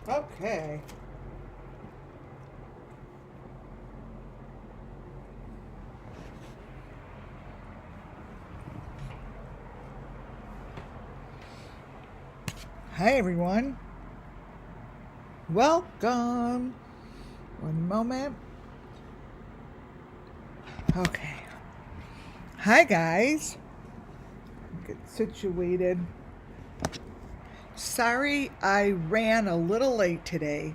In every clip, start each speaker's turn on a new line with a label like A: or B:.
A: Okay. Hi, everyone. Welcome. One moment. Okay. Hi, guys. Get situated. Sorry I ran a little late today.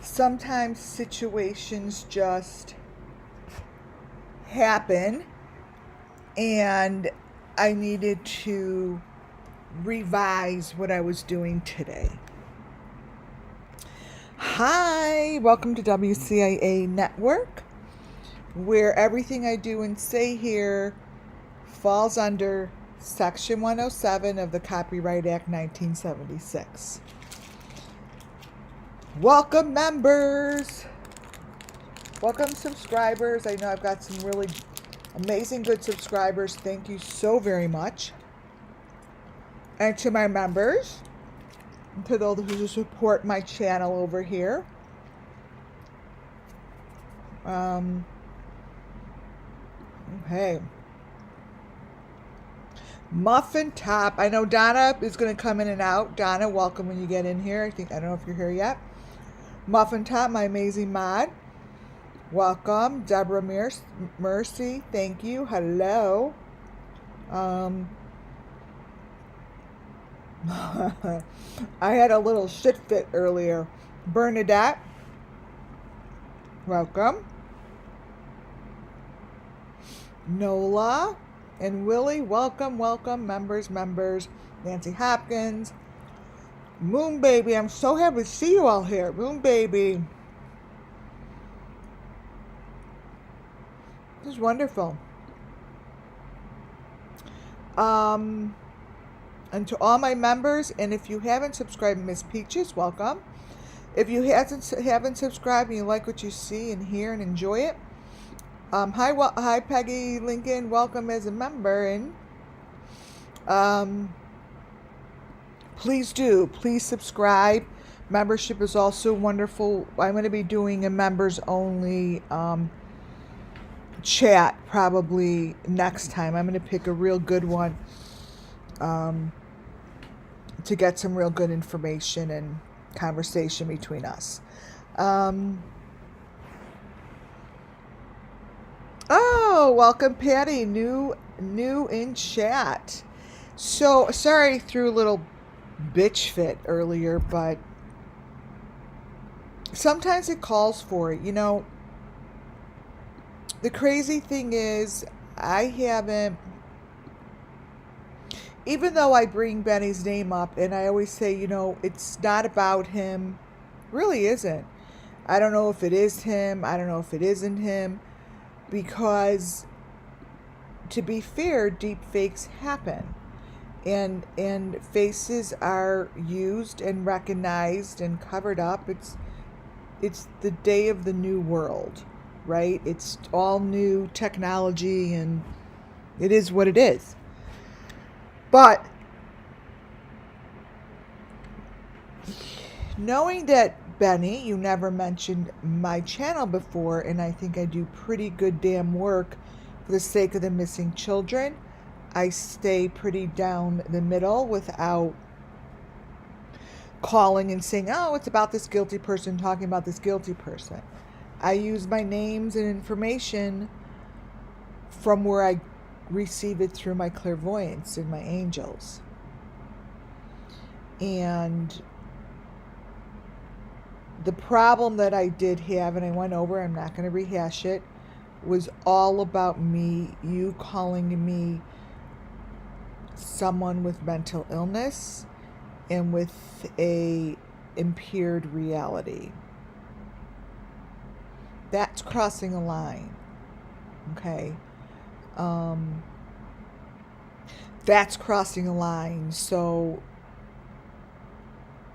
A: Sometimes situations just happen, and I needed to revise what I was doing today. Hi, welcome to WCIA Network, where everything I do and say here falls under Section 107 of the Copyright Act 1976. Welcome, members. Welcome, subscribers. I know I've got some really amazing, good subscribers. Thank you so very much. And to my members, and to those who support my channel over here. Okay. Muffin Top. I know Donna is going to come in and out. Donna, welcome when you get in here. I don't know if you're here yet. Muffin Top, my amazing mod. Welcome. Deborah Mercy, thank you. Hello. I had a little shit fit earlier. Bernadette, welcome. Nola and Willie, welcome. Members. Nancy Hopkins. Moon Baby, I'm so happy to see you all here. Moon Baby. This is wonderful. And to all my members, and if you haven't subscribed, Miss Peaches, welcome. If you haven't subscribed and you like what you see and hear and enjoy it, hi Peggy Lincoln, welcome as a member. And please subscribe. Membership is also wonderful. I'm going to be doing a members only chat probably next time. I'm going to pick a real good one to get some real good information and conversation between us. Oh, welcome, Patty. New in chat. So sorry I threw a little bitch fit earlier, but sometimes it calls for it. You know, the crazy thing is, I haven't, even though I bring Benny's name up and I always say, you know, it's not about him, really isn't. I don't know if it is him, I don't know if it isn't him, because to be fair, deep fakes happen. And faces are used and recognized and covered up. It's the day of the new world, right? It's all new technology and it is what it is. But knowing that, Benny, you never mentioned my channel before, and I think I do pretty good damn work for the sake of the missing children. I stay pretty down the middle without calling and saying, oh, it's about this guilty person, talking about this guilty person. I use my names and information from where I receive it through my clairvoyance and my angels. And the problem that I did have, and I went over, I'm not going to rehash it, was all about you calling me someone with mental illness and with a impaired reality. That's crossing a line. Okay. That's crossing a line. So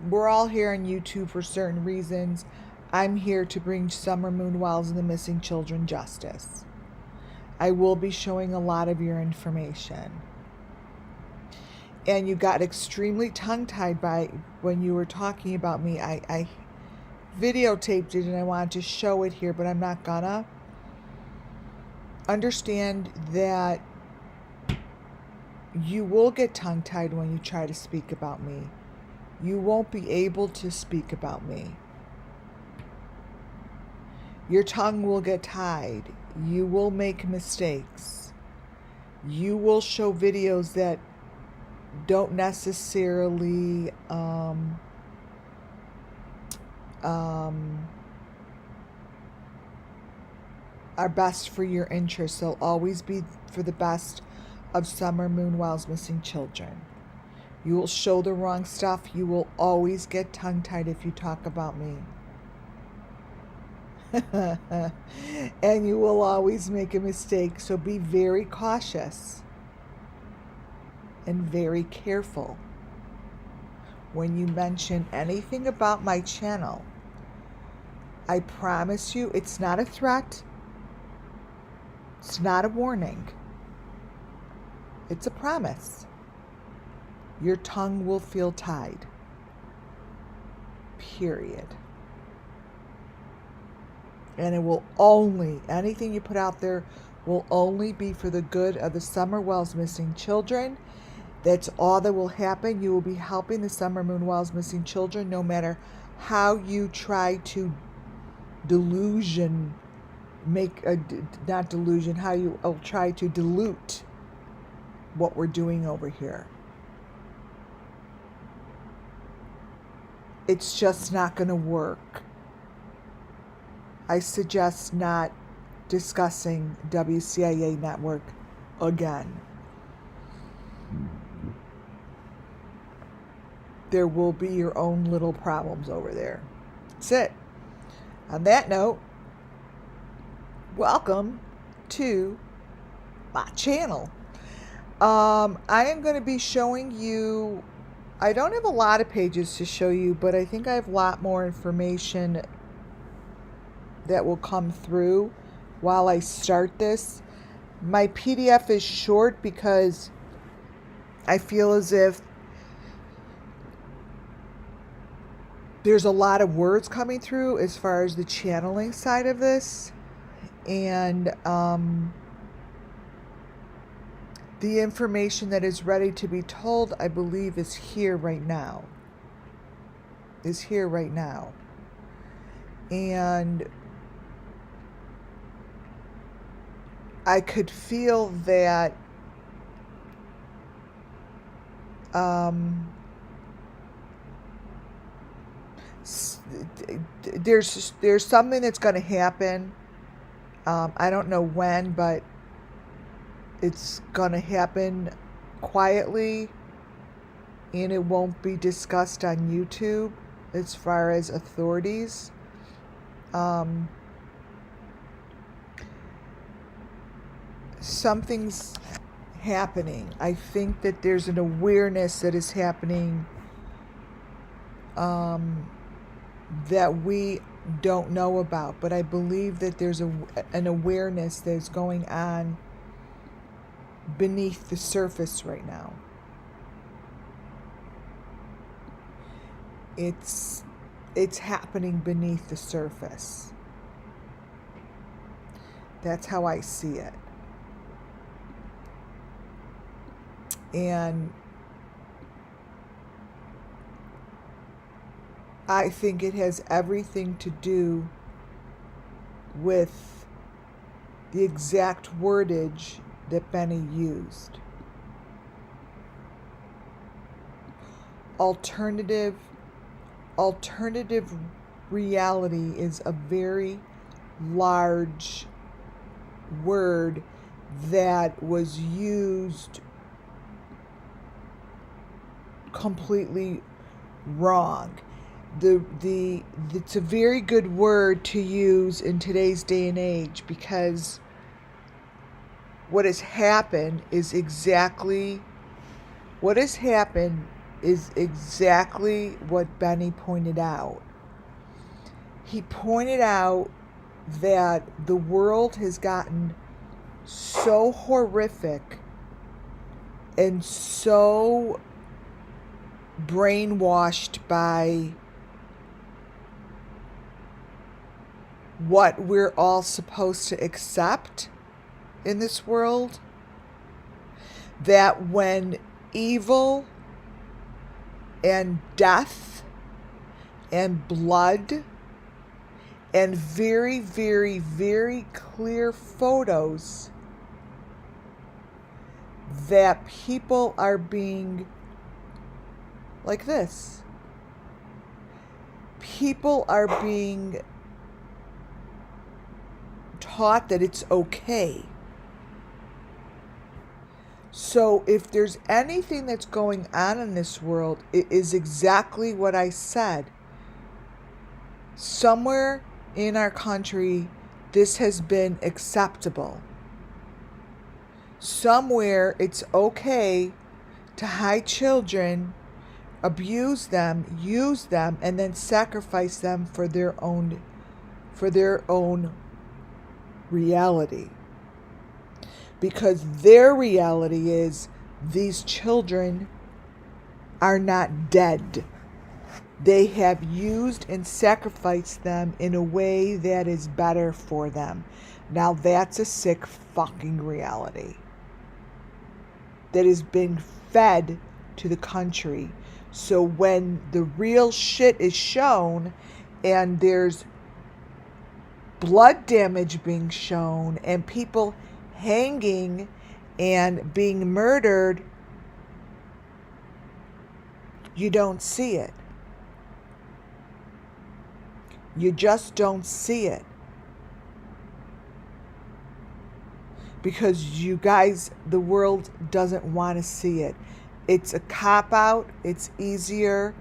A: we're all here on YouTube for certain reasons. I'm here to bring Summer Moon Wells and the missing children justice. I will be showing a lot of your information. And you got extremely tongue-tied by when you were talking about me. I videotaped it and I wanted to show it here, but I'm not gonna. Understand that you will get tongue-tied when you try to speak about me. You won't be able to speak about me. Your tongue will get tied. You will make mistakes. You will show videos that don't necessarily are best for your interests. They'll always be for the best of Summer Moon Wow's missing children. You will show the wrong stuff. You will always get tongue-tied if you talk about me. And you will always make a mistake. So be very cautious and very careful when you mention anything about my channel. I promise you, it's not a threat. It's not a warning. It's a promise. Your tongue will feel tied. Period. And it will only, anything you put out there will only be for the good of the Summer Wow's missing children. That's all that will happen. You will be helping the Summer Moon Wow's missing children, no matter how you try to how you try to dilute what we're doing over here. It's just not going to work. I suggest not discussing WCIA network again. There will be your own little problems over there. That's it. On that note, welcome to my channel. I am going to be showing you, I don't have a lot of pages to show you, but I think I have a lot more information that will come through while I start this. My PDF is short because I feel as if there's a lot of words coming through as far as the channeling side of this. And the information that is ready to be told, I believe, is here right now. And I could feel that there's something that's going to happen. I don't know when, but it's going to happen quietly, and it won't be discussed on YouTube as far as authorities. Something's happening. I think that there's an awareness that is happening that we don't know about, but I believe that there's an awareness that's going on beneath the surface right now. It's happening beneath the surface. That's how I see it. And I think it has everything to do with the exact wordage that Benny used. Alternative reality is a very large word that was used completely wrong. It's a very good word to use in today's day and age, because what has happened is exactly what Benny pointed out. He pointed out that the world has gotten so horrific and so brainwashed by what we're all supposed to accept in this world, that when evil and death and blood and very, very, very clear photos that people are being like this. People are being taught that it's okay. So if there's anything that's going on in this world, it is exactly what I said. Somewhere in our country, this has been acceptable. Somewhere it's okay to hide children, abuse them, use them, and then sacrifice them for their own reality. Because their reality is these children are not dead. They have used and sacrificed them in a way that is better for them. Now that's a sick fucking reality that is being fed to the country. So when the real shit is shown and there's blood damage being shown and people hanging and being murdered, you don't see it. You just don't see it. Because you guys, the world doesn't want to see it. It's a cop-out. It's easier.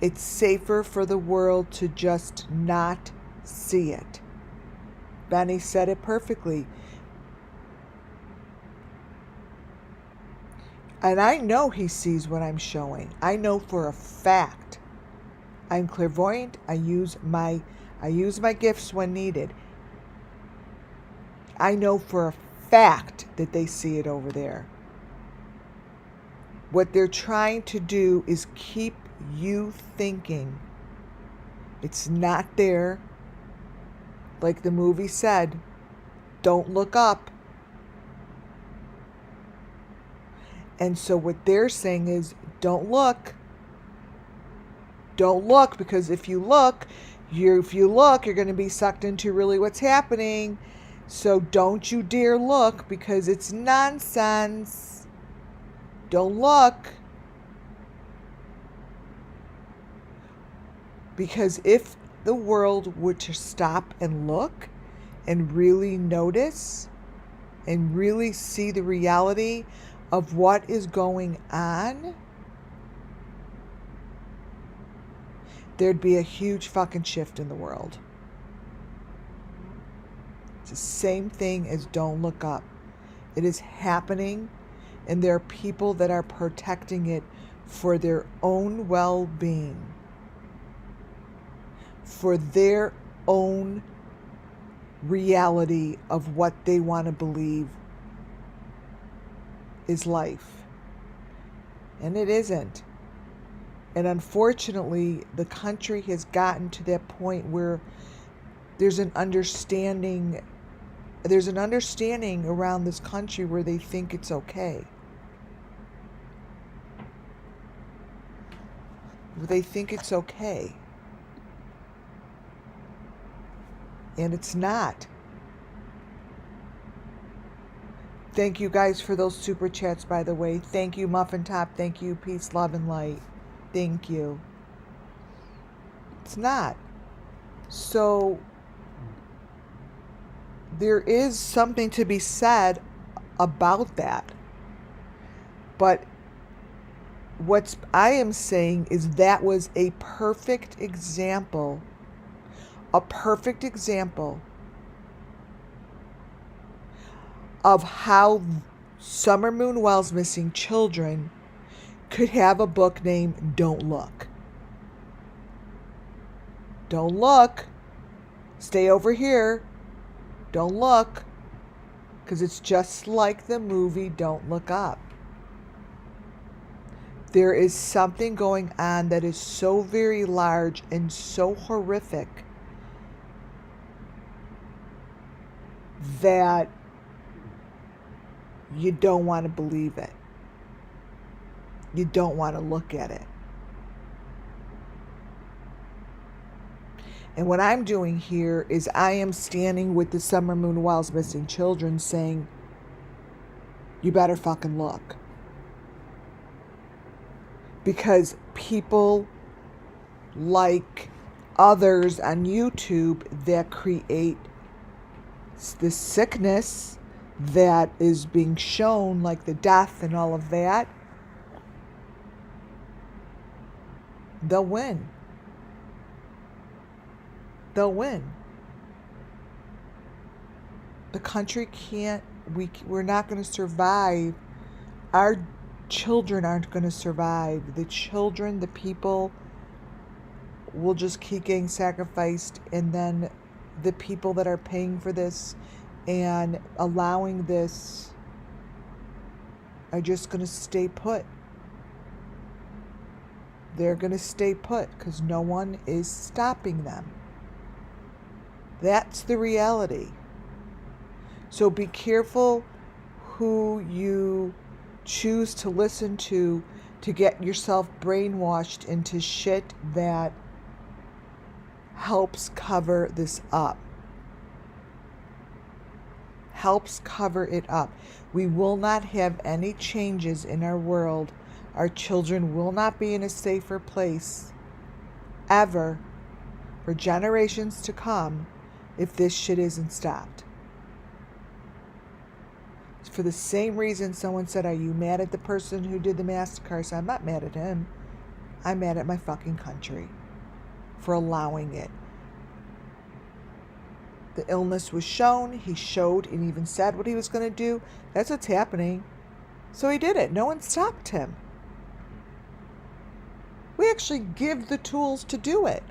A: It's safer for the world to just not see it. Benny said it perfectly. And I know he sees what I'm showing. I know for a fact. I'm clairvoyant. I use my gifts when needed. I know for a fact that they see it over there. What they're trying to do is keep you thinking it's not there. Like the movie said, don't look up. And so what they're saying is, don't look. Don't look, because if you look, you're going to be sucked into really what's happening. So don't you dare look, because it's nonsense. Don't look. Because if the world were to stop and look and really notice and really see the reality of what is going on, there'd be a huge fucking shift in the world. It's the same thing as don't look up. It is happening, and there are people that are protecting it for their own well-being, for their own reality of what they want to believe is life. And it isn't. And unfortunately, the country has gotten to that point where there's an understanding around this country where they think it's okay. They think it's okay. And it's not. Thank you guys for those super chats, by the way. Thank you, Muffin Top. Thank you, peace, love, and light. Thank you. It's not. So there is something to be said about that. But what I am saying is that was a perfect example. A perfect example of how Summer Moon Wells Missing Children could have a book named Don't Look. Don't look. Stay over here. Don't look. Because it's just like the movie Don't Look Up. There is something going on that is so very large and so horrific that you don't want to believe it. You don't want to look at it. And what I'm doing here is I am standing with the Summer Moon Wow's Missing Children saying, you better fucking look. Because people like others on YouTube that create this sickness that is being shown, like the death and all of that, they'll win. They'll win. The country can't, we're not going to survive. Our children aren't going to survive. The children, the people will just keep getting sacrificed, and then the people that are paying for this and allowing this are just going to stay put. They're going to stay put because no one is stopping them. That's the reality. So be careful who you choose to listen to get yourself brainwashed into shit that helps cover this up. Helps cover it up. We will not have any changes in our world. Our children will not be in a safer place ever for generations to come if this shit isn't stopped. For the same reason someone said, are you mad at the person who did the massacre? So I'm not mad at him. I'm mad at my fucking country for allowing it. The illness was shown. He showed and even said what he was going to do. That's what's happening. So he did it. No one stopped him. We actually give the tools to do it.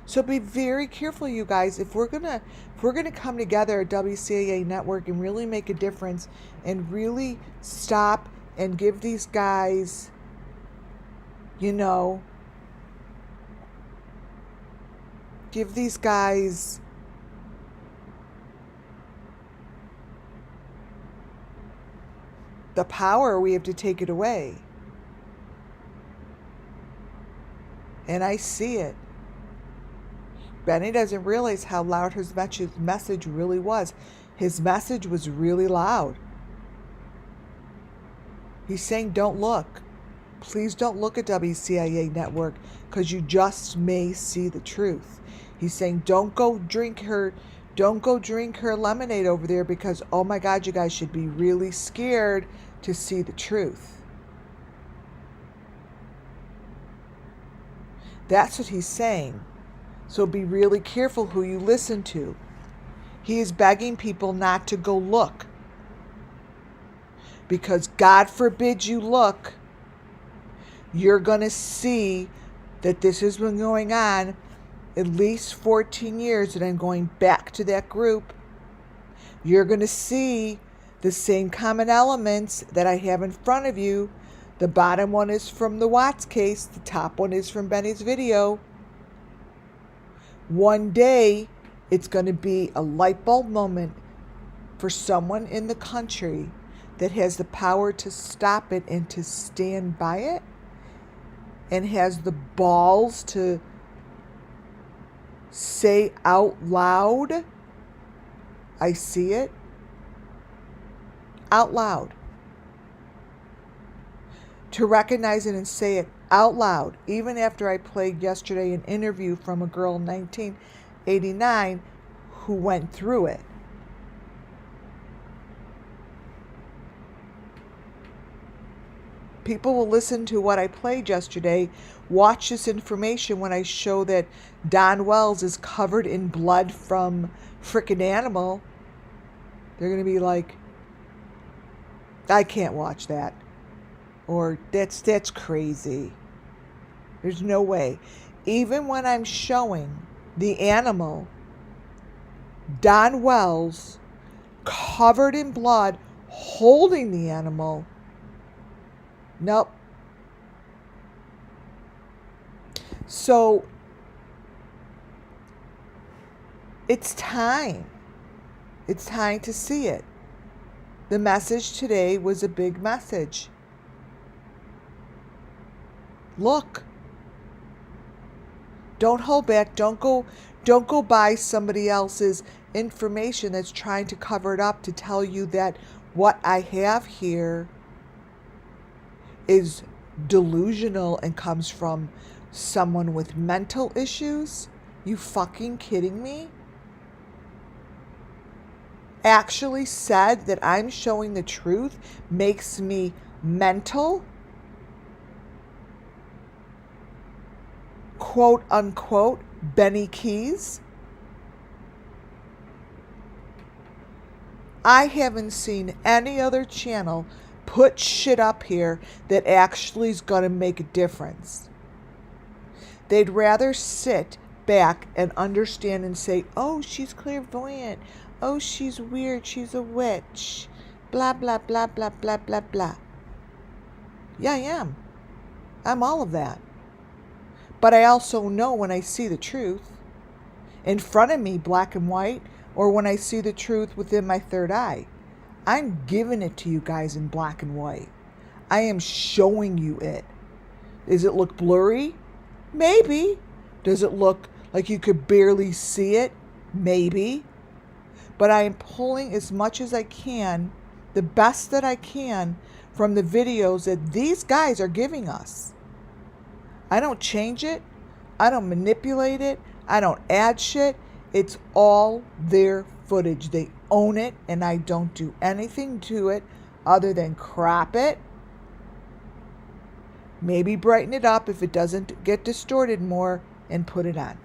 A: So be very careful, you guys. If we're gonna come together at WCAA Network and really make a difference and really stop and give these guys, give these guys the power, we have to take it away. And I see it. Benny doesn't realize how loud his message really was. His message was really loud. He's saying, don't look. Please don't look at WCIA Network because you just may see the truth. He's saying, don't go drink her lemonade over there because, oh my God, you guys should be really scared to see the truth. That's what he's saying. So be really careful who you listen to. He is begging people not to go look. Because God forbid you look, you're going to see that this has been going on at least 14 years, and I'm going back to that group. You're going to see the same common elements that I have in front of you. The bottom one is from the Watts case. The top one is from Benny's video. One day, it's going to be a light bulb moment for someone in the country that has the power to stop it and to stand by it and has the balls to say out loud, I see it, out loud. To recognize it and say it out loud, even after I played yesterday an interview from a girl in 1989 who went through it. People will listen to what I played yesterday, watch this information when I show that Don Wells is covered in blood from frickin' animal. They're going to be like, I can't watch that. Or that's crazy. There's no way. Even when I'm showing the animal, Don Wells covered in blood, holding the animal, Nope. So it's time. It's time to see it. The message today was a big message. Look. Don't hold back. Don't go buy somebody else's information that's trying to cover it up to tell you that what I have here is delusional and comes from someone with mental issues. You fucking kidding me? Actually said that I'm showing the truth makes me mental? Quote unquote, BENNYKEYZ. I haven't seen any other channel put shit up here that actually is going to make a difference. They'd rather sit back and understand and say, oh, she's clairvoyant. Oh, she's weird. She's a witch. Blah, blah, blah, blah, blah, blah, blah. Yeah, I am. I'm all of that. But I also know when I see the truth in front of me, black and white, or when I see the truth within my third eye. I'm giving it to you guys in black and white. I am showing you it. Does it look blurry? Maybe. Does it look like you could barely see it? Maybe. But I am pulling as much as I can, the best that I can, from the videos that these guys are giving us. I don't change it. I don't manipulate it. I don't add shit. It's all their footage. They own it, and I don't do anything to it other than crop it. Maybe brighten it up if it doesn't get distorted more and put it on.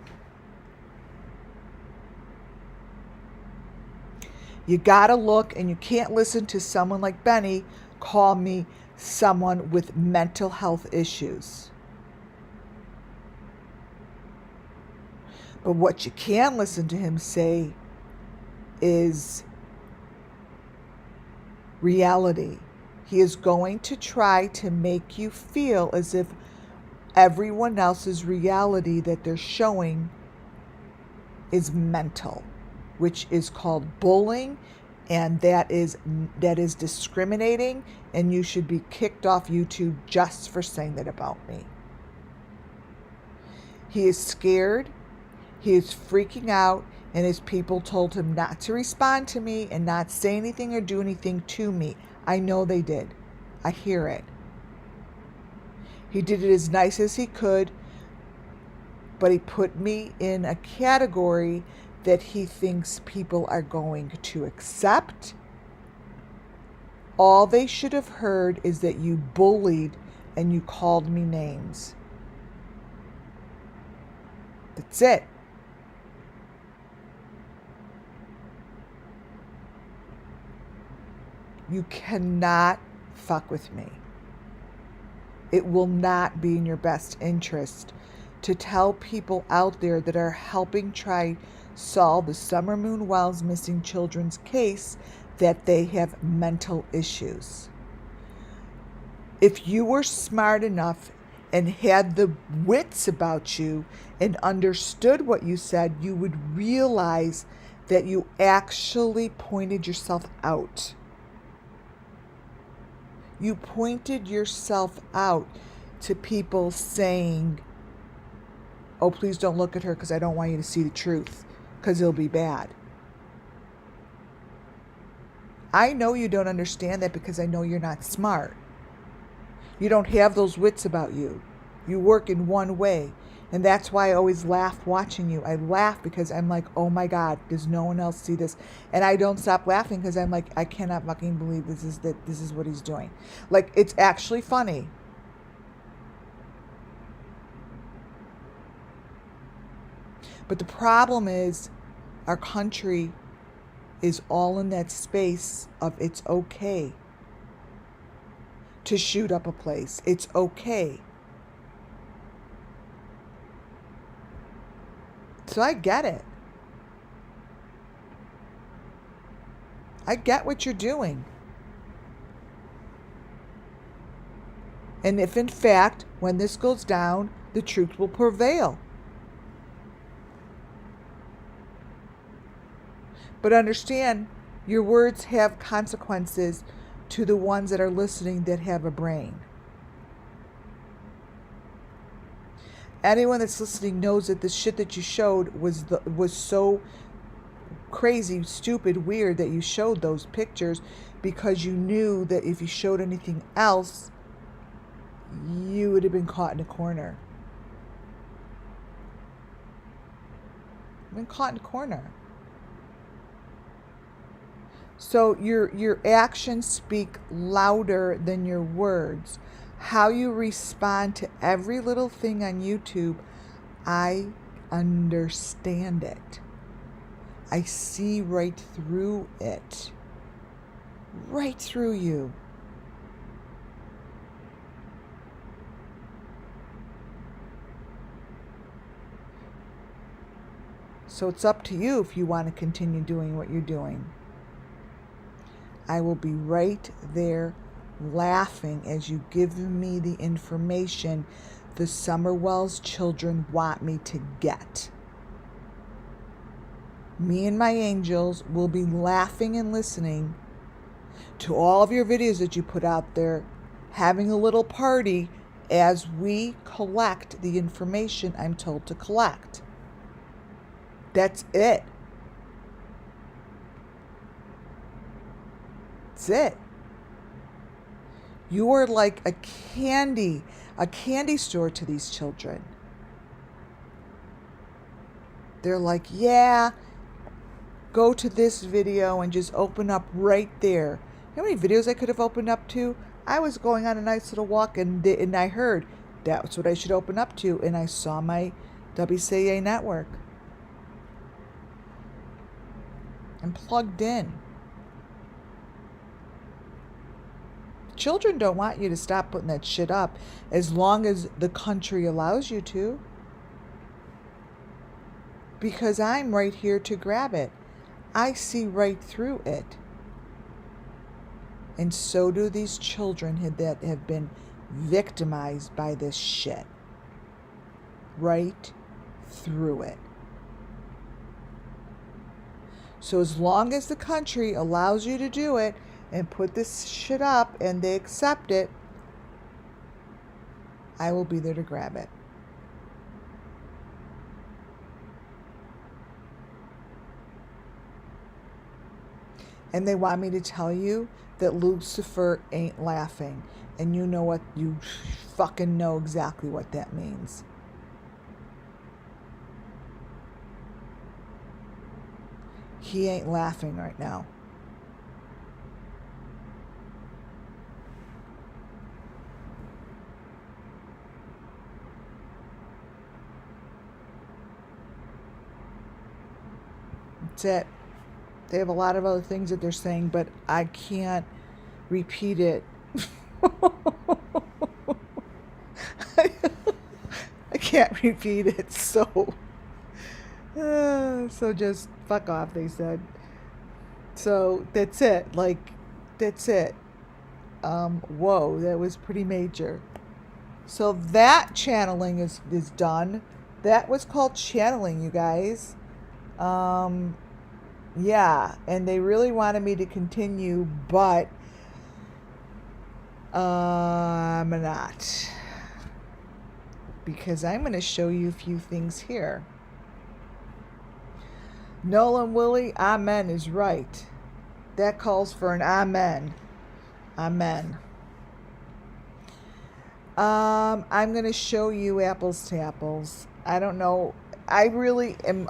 A: You gotta look, and you can't listen to someone like Benny call me someone with mental health issues. But what you can listen to him say is reality. He is going to try to make you feel as if everyone else's reality that they're showing is mental, which is called bullying, and that is discriminating, and you should be kicked off YouTube just for saying that about me. He is scared. He is freaking out, and his people told him not to respond to me and not say anything or do anything to me. I know they did. I hear it. He did it as nice as he could, but he put me in a category that he thinks people are going to accept. All they should have heard is that you bullied and you called me names. That's it. You cannot fuck with me. It will not be in your best interest to tell people out there that are helping try solve the Summer Moon Wells missing children's case that they have mental issues. If you were smart enough and had the wits about you and understood what you said, you would realize that you actually pointed yourself out. You pointed yourself out to people saying, oh, please don't look at her because I don't want you to see the truth because it'll be bad. I know you don't understand that because I know you're not smart. You don't have those wits about you. You work in one way. And that's why I always laugh watching you. I laugh because I'm like, oh my God, does no one else see this? And I don't stop laughing because I'm like, I cannot fucking believe this is what he's doing. Like, it's actually funny. But the problem is our country is all in that space of it's okay to shoot up a place. It's okay. So I get it. I get what you're doing. And if in fact, when this goes down, the truth will prevail. But understand, your words have consequences to the ones that are listening that have a brain. Anyone that's listening knows that the shit that you showed was so crazy, stupid, weird that you showed those pictures because you knew that if you showed anything else, you would have been caught in a corner. Been caught in a corner. So your actions speak louder than your words. How you respond to every little thing on YouTube, I understand it. I see right through it. Right through you. So it's up to you if you want to continue doing what you're doing. I will be right there laughing as you give me the information the Summerwell's children want me to get. Me and my angels will be laughing and listening to all of your videos that you put out there, having a little party as we collect the information I'm told to collect. That's it. That's it. You are like a candy store to these children. They're like, yeah, go to this video and just open up right there. You know how many videos I could have opened up to? I was going on a nice little walk and I heard that's what I should open up to, and I saw my WCA network. I'm plugged in. Children don't want you to stop putting that shit up as long as the country allows you to. Because I'm right here to grab it. I see right through it. And so do these children that have been victimized by this shit. Right through it. So as long as the country allows you to do it and put this shit up and they accept it, I will be there to grab it. And they want me to tell you that Lucifer ain't laughing. And you know what? You fucking know exactly what that means. He ain't laughing right now. That's it. They have a lot of other things that they're saying, but I can't repeat it. I can't repeat it, so just fuck off, they said. So that's it. Like, that's it. Whoa, that was pretty major. So that channeling is done. That was called channeling, you guys. Yeah, and they really wanted me to continue, but I'm not. Because I'm going to show you a few things here. Nolan Willie, amen is right. That calls for an amen. Amen. I'm going to show you apples to apples. I don't know. I really am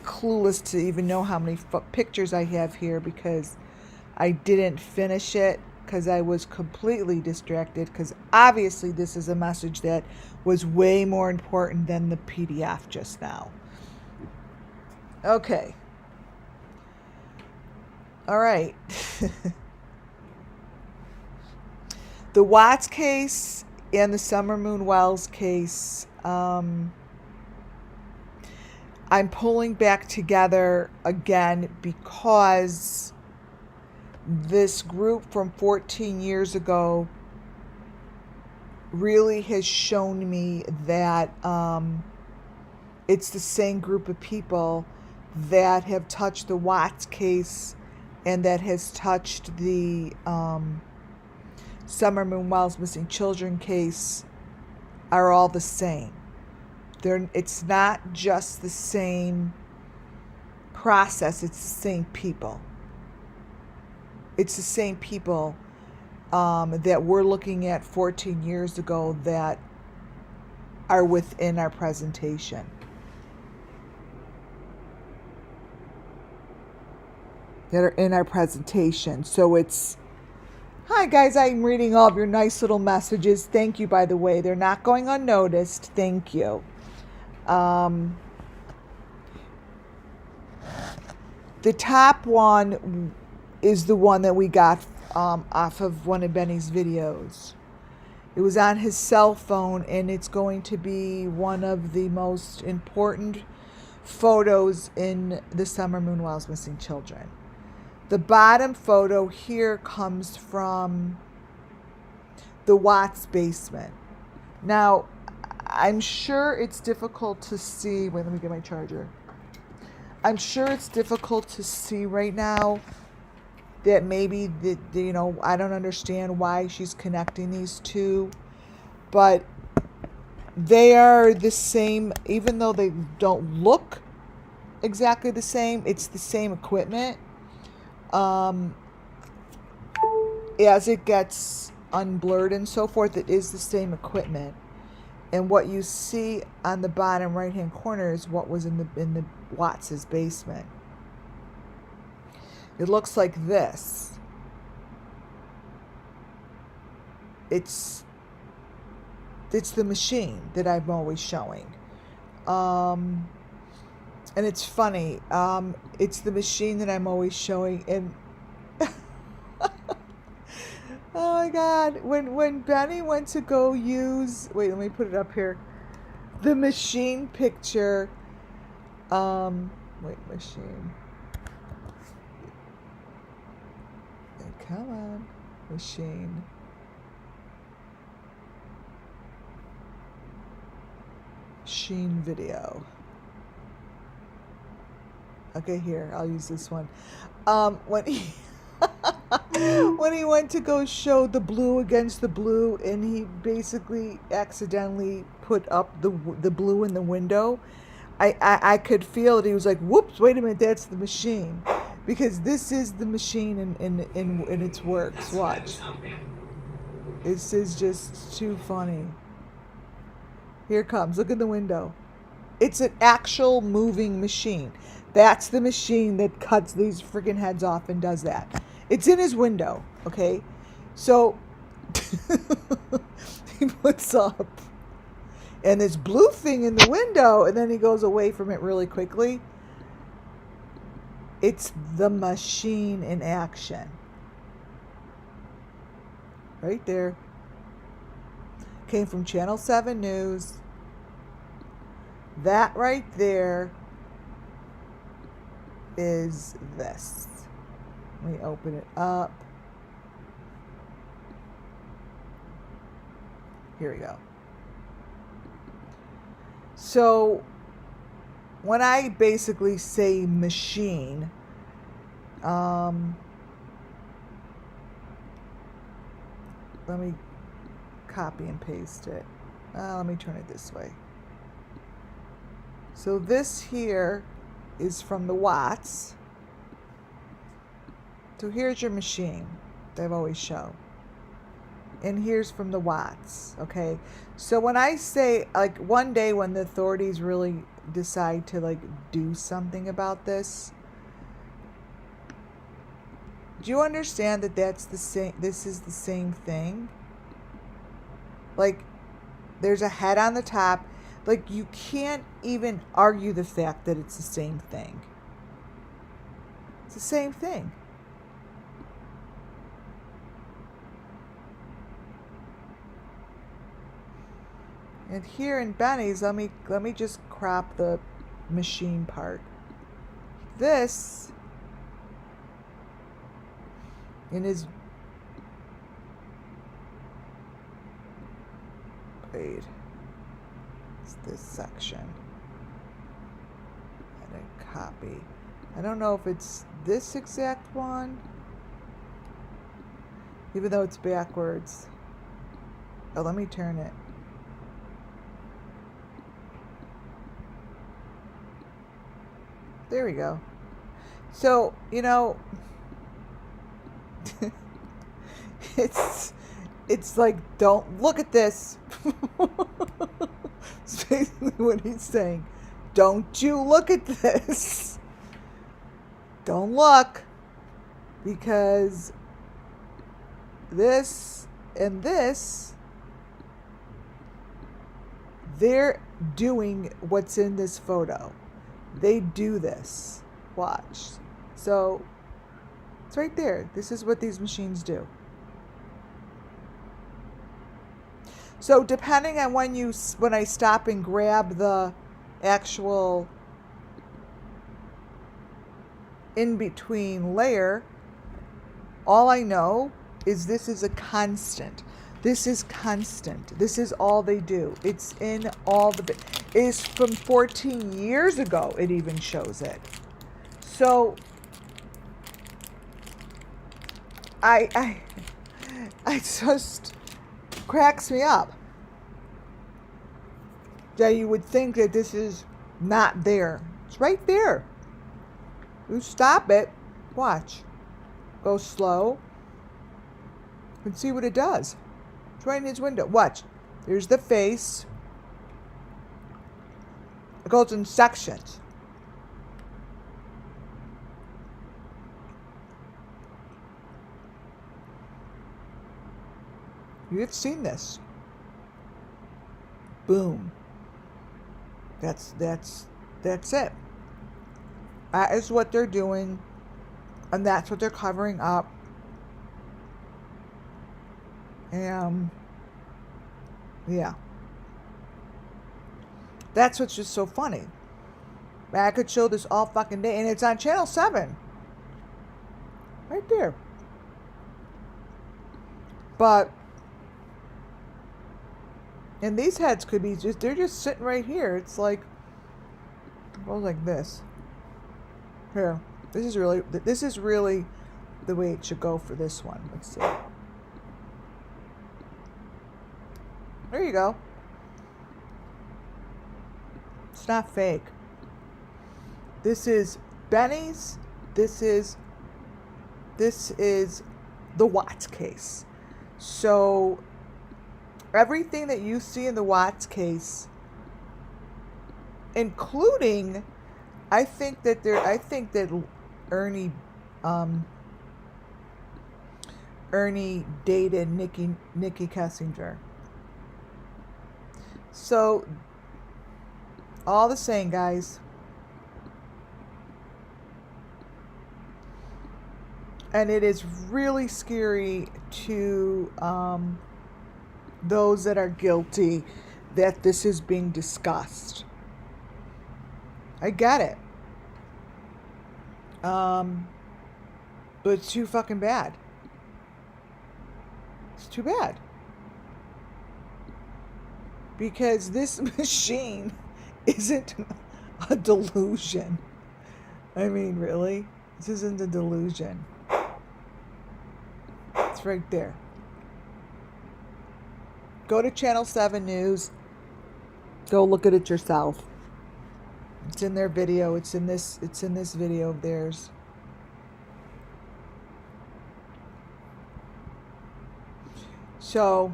A: clueless to even know how many pictures I have here because I didn't finish it because I was completely distracted, because obviously this is a message that was way more important than the PDF just now. Okay. All right. The Watts case and the Summer Moon Wells case, I'm pulling back together again because this group from 14 years ago really has shown me that it's the same group of people that have touched the Watts case and that has touched the Summer Moon Wells missing children case are all the same. It's not just the same process, it's the same people. It's the same people that we're looking at 14 years ago that are within our presentation. That are in our presentation. So it's, hi guys, I'm reading all of your nice little messages. Thank you, by the way. They're not going unnoticed. Thank you. The top one is the one that we got off of one of Benny's videos. It was on his cell phone, and it's going to be one of the most important photos in the Summer Moon Wells missing children. The bottom photo here comes from the Watts basement. Now, I'm sure it's difficult to see. Wait, let me get my charger. I'm sure it's difficult to see right now that maybe, I don't understand why she's connecting these two. But they are the same, even though they don't look exactly the same. It's the same equipment. As it gets unblurred and so forth, it is the same equipment. And what you see on the bottom right hand corner is what was in the Watts' basement. It looks like this. It's the machine that I'm always showing. And it's funny. It's the machine that I'm always showing. And oh my God, when Benny went to go use, wait, let me put it up here. The machine picture. Wait, machine. Come on, machine. Machine video. Okay, here, I'll use this one. When he when he went to go show the blue against the blue, and he basically accidentally put up the blue in the window, I could feel it. He was like, "Whoops! Wait a minute, that's the machine," because this is the machine in its works. Watch. This is just too funny. Here it comes. Look in the window. It's an actual moving machine. That's the machine that cuts these freaking heads off and does that. It's in his window, okay? So, he puts up, and this blue thing in the window, and then he goes away from it really quickly. It's the machine in action. Right there. Came from Channel 7 News. That right there is this. Let me open it up. Here we go. So when I basically say machine, let me copy and paste it. Let me turn it this way. So this here is from the Watts. So here's your machine that I've always shown. And here's from the Watts, okay? So when I say, like, one day when the authorities really decide to, like, do something about this, do you understand that that's the same, this is the same thing? Like, there's a head on the top. Like, you can't even argue the fact that it's the same thing. It's the same thing. And here in Benny's, let me just crop the machine part. This in his Wait. It's this section. And a copy. I don't know if it's this exact one. Even though it's backwards. Oh, let me turn it. There we go. So, you know, it's like, don't look at this. It's basically what he's saying. Don't you look at this. Don't look. Because this and this, they're doing what's in this photo. They do this. Watch. So it's right there. This is what these machines do. So depending on when I stop and grab the actual in-between layer, all I know is this is a constant. This is constant. This is all they do. It's in all the... It's from 14 years ago. It even shows it. So I just cracks me up that you would think that this is not there. It's right there. You stop it. Watch. Go slow. And see what it does. It's right in his window. Watch. There's the face. It goes in sections. You've seen this. Boom. That's it. That is what they're doing, and that's what they're covering up. And yeah. That's what's just so funny. I could show this all fucking day, and it's on channel 7. Right there. But, and these heads could be just, they're just sitting right here. It's like, it goes like this. Here. This is really the way it should go for this one. Let's see. There you go. It's not fake. This is Benny's. This is the Watts case. So everything that you see in the Watts case, including, I think that Ernie dated Nikki Kessinger. So all the same, guys. And it is really scary to those that are guilty that this is being discussed. I get it. But it's too fucking bad. It's too bad. Because this machine isn't a delusion. I mean, really? This isn't a delusion. It's right there. Go to Channel 7 News. Go look at it yourself. It's in their video. It's in this video of theirs. So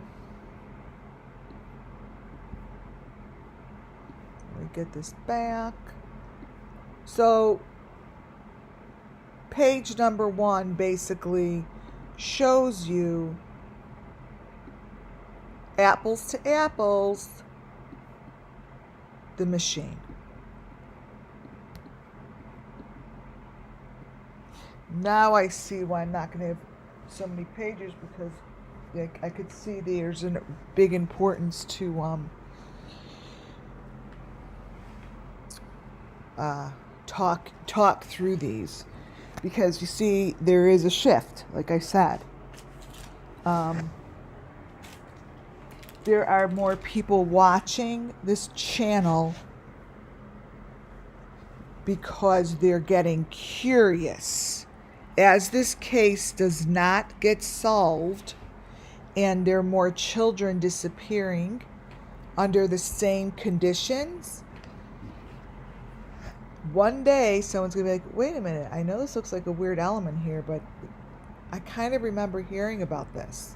A: let me get this back. So page number 1 basically shows you apples to apples the machine. Now I see why I'm not going to have so many pages, because I could see there's a big importance to talk through these, because you see there is a shift, like I said. there are more people watching this channel because they're getting curious. As this case does not get solved and there are more children disappearing under the same conditions, one day someone's going to be like, wait a minute, I know this looks like a weird element here, but I kind of remember hearing about this.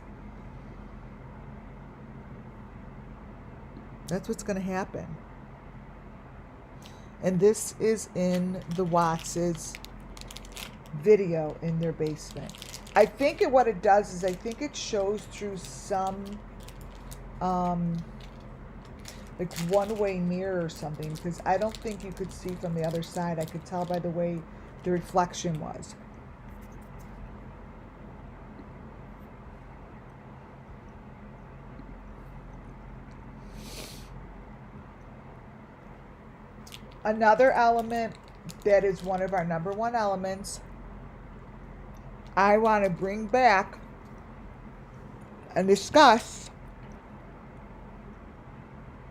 A: That's what's going to happen. And this is in the Watts' video in their basement. I think what it does is I think it shows through some like one-way mirror or something, because I don't think you could see from the other side. I could tell by the way the reflection was. Another element that is one of our number one elements, I want to bring back and discuss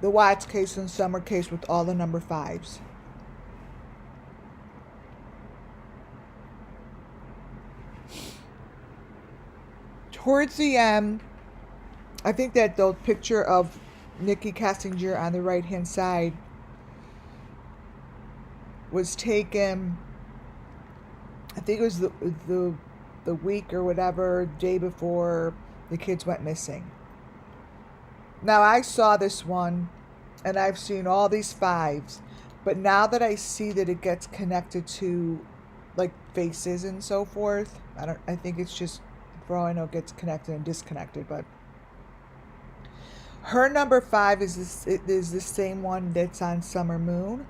A: the Watts case and Summer case with all the number 5s. Towards the end, I think that the picture of Nikki Kessinger on the right-hand side was taken, I think it was the week or whatever, day before the kids went missing. Now, I saw this one, and I've seen all these 5s, but now that I see that it gets connected to, like, faces and so forth, I think it's just, for all I know, it gets connected and disconnected, but her number 5 is the same one that's on Summer Moon.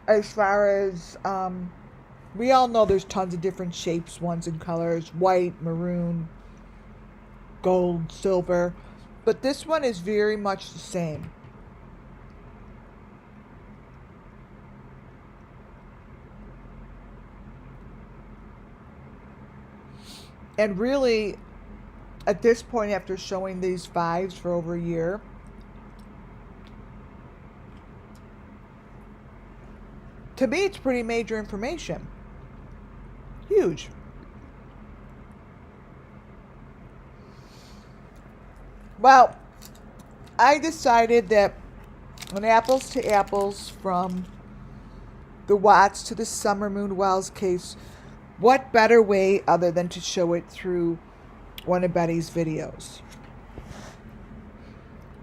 A: As far as, we all know there's tons of different shapes, ones and colors, white, maroon, gold, silver. But this one is very much the same. And really, at this point, after showing these 5s for over a year, to me, it's pretty major information. Huge. Well, I decided that an apples to apples from the Watts to the Summer Moon Wells case, what better way other than to show it through one of Betty's videos?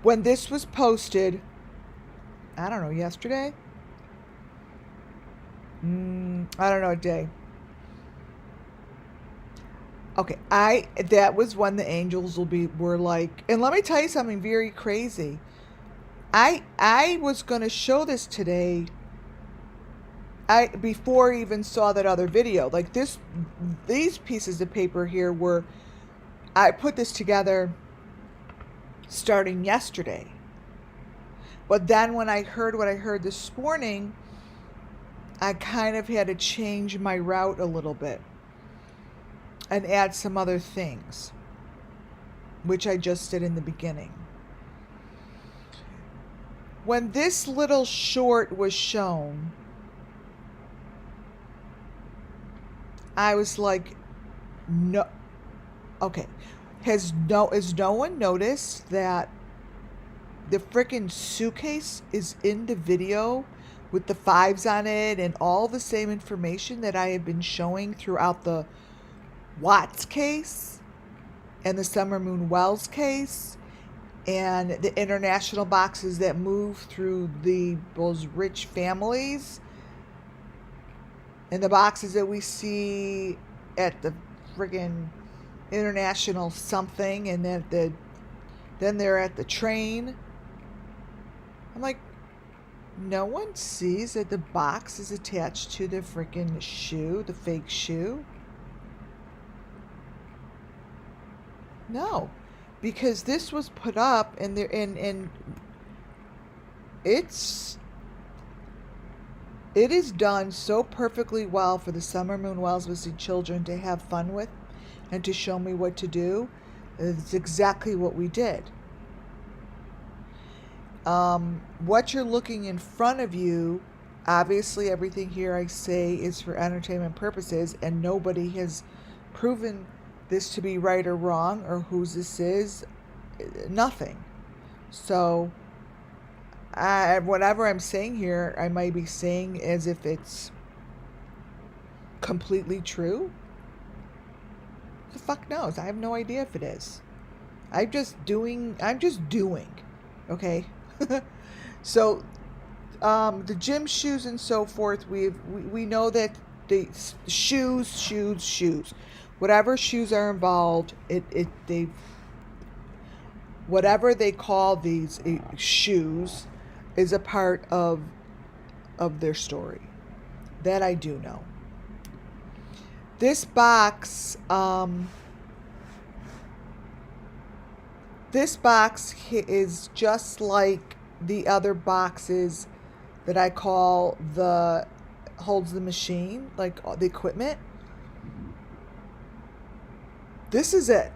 A: When this was posted, I don't know, yesterday? I don't know, a day. Okay, that was when the angels were like, and let me tell you something very crazy. I was going to show this today, before I even saw that other video. Like these pieces of paper here I put this together starting yesterday. But then when I heard what I heard this morning, I kind of had to change my route a little bit and add some other things, which I just did in the beginning. When this little short was shown, I was like, no, okay. Has no one noticed that the frickin' suitcase is in the video with the 5s on it and all the same information that I have been showing throughout the Watts case and the Summer Moon Wells case and the international boxes that move through those rich families and the boxes that we see at the friggin' international something, and then they're at the train. I'm like, no one sees that the box is attached to the freaking shoe, the fake shoe? No, because this was put up and it is done so perfectly well for the Summer Moon Wells missing children to have fun with and to show me what to do. It's exactly what we did. What you're looking in front of you, obviously everything here I say is for entertainment purposes, and nobody has proven this to be right or wrong or whose this is. Nothing. So whatever I'm saying here, I might be saying as if it's completely true. The fuck knows? I have no idea if it is. I'm just doing. Okay. So the gym shoes and so forth, we know that the shoes, whatever shoes are involved, they whatever they call these shoes is a part of their story. That I do know. This box is just like the other boxes that I call holds the machine, like the equipment. This is it.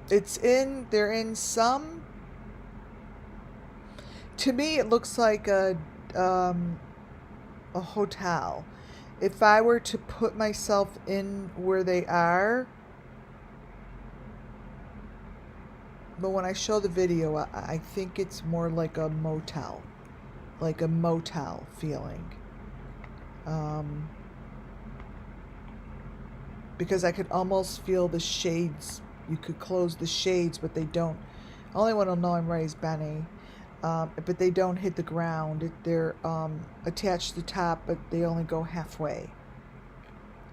A: They're in some, to me it looks like a hotel. If I were to put myself in where they are, but when I show the video, I think it's more like a motel feeling. Because I could almost feel the shades. You could close the shades, but they don't. Only one will know I'm right is Benny. But they don't hit the ground. They're attached to the top, but they only go halfway.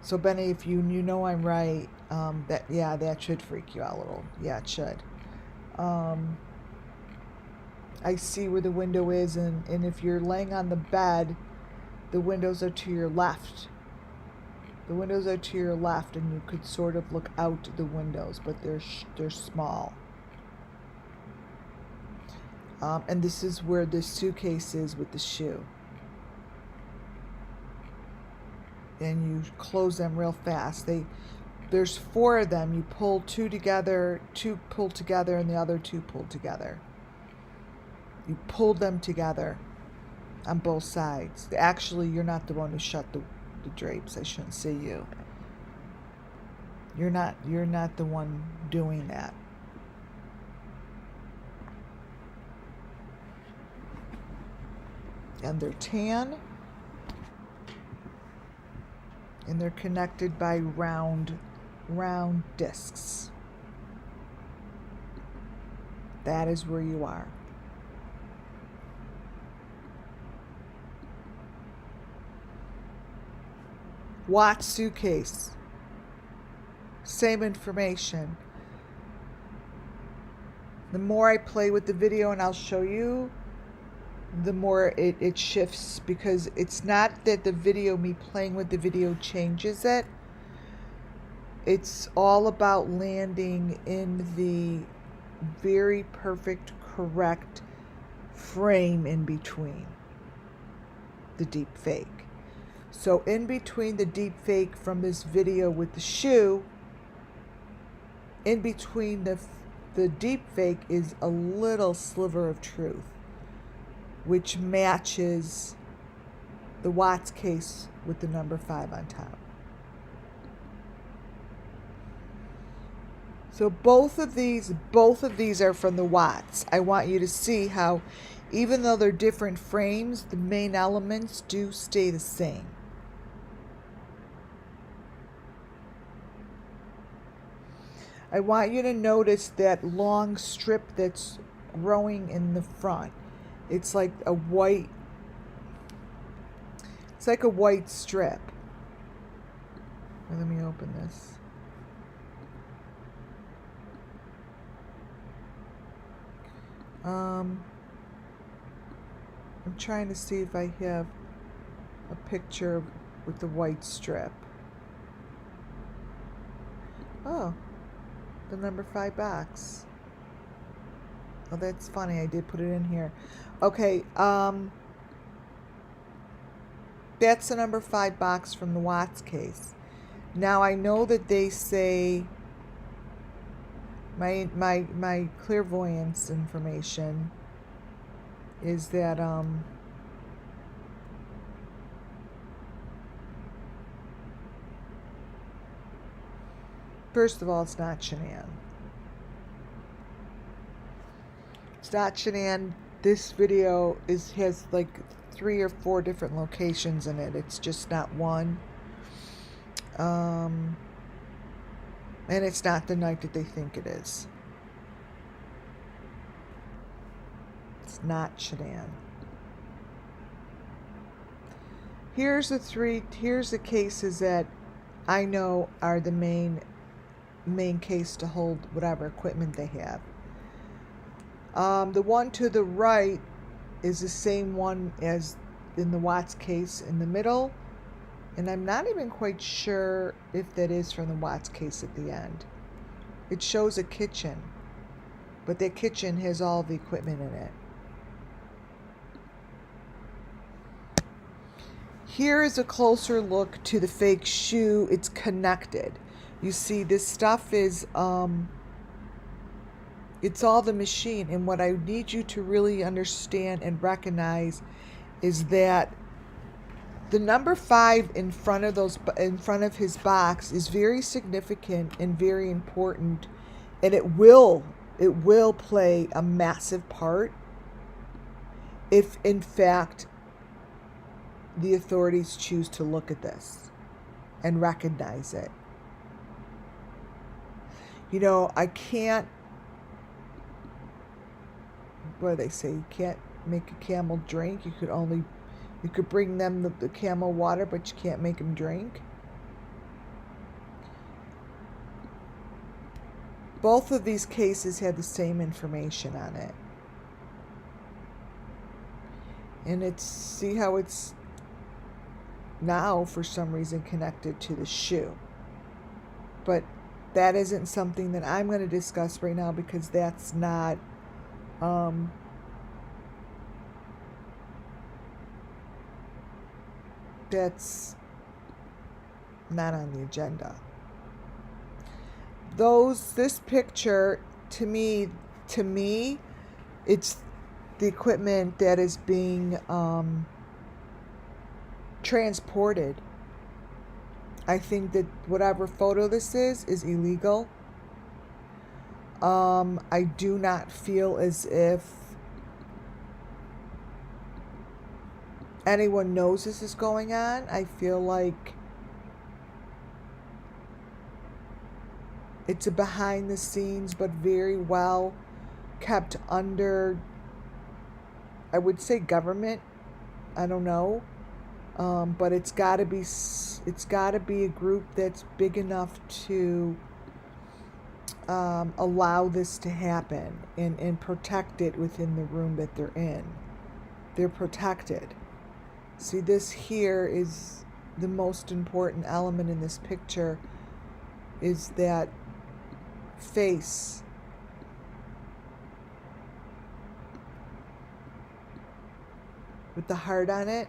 A: So Benny, if you know I'm right, that should freak you out a little. Yeah, it should. I see where the window is, and if you're laying on the bed, the windows are to your left. The windows are to your left, and you could sort of look out the windows, but they're small. And this is where the suitcase is with the shoe. And you close them real fast. There's 4 of them. You pull 2 together, 2 pull together, and the other 2 pull together. You pull them together on both sides. Actually, you're not the one who shut the drapes. I shouldn't say you. You're not the one doing that. And they're tan, and they're connected by round discs. That is where you are. Watch suitcase. Same information. The more I play with the video, and I'll show you, the more it shifts, because it's not that me playing with the video changes it. It's all about landing in the very perfect, correct frame in between the deep fake. So in between the deep fake from this video with the shoe, in between the deep fake is a little sliver of truth, which matches the Watts case with the number 5 on top. So both of these are from the Watts. I want you to see how, even though they're different frames, the main elements do stay the same. I want you to notice that long strip that's growing in the front. It's like a white strip. Let me open this. I'm trying to see if I have a picture with the white strip. Oh, the number 5 box. Oh, that's funny. I did put it in here. Okay, that's the number 5 box from the Watts case. Now, I know that they say My clairvoyance information is that first of all, it's not Shanann. It's not Shanann. This video has like 3 or 4 different locations in it. It's just not one. And it's not the night that they think it is. It's not Shanann. Here's the cases that I know are the main case to hold whatever equipment they have. The one to the right is the same one as in the Watts case in the middle, and I'm not even quite sure if that is from the Watts case at the end. It shows a kitchen, but that kitchen has all the equipment in it. Here is a closer look to the fake shoe. It's connected. You see, this stuff is it's all the machine, and what I need you to really understand and recognize is that the number 5 in front of his box is very significant and very important, and it will play a massive part if in fact the authorities choose to look at this and recognize it. You know, I can't, what do they say? You can't make a camel drink. You could bring them the camel water, but you can't make them drink. Both of these cases had the same information on it. And see how it's now for some reason connected to the shoe. But that isn't something that I'm going to discuss right now, because that's not that's not on the agenda. This picture, to me, it's the equipment that is being transported. I think that whatever photo this is illegal. I do not feel as if anyone knows this is going on. I feel like it's a behind the scenes but very well kept under, I would say, government. I don't know. But it's got to be a group that's big enough to allow this to happen and protect it within the room that they're in. They're protected. See, this here is the most important element in this picture, is that face. With the heart on it.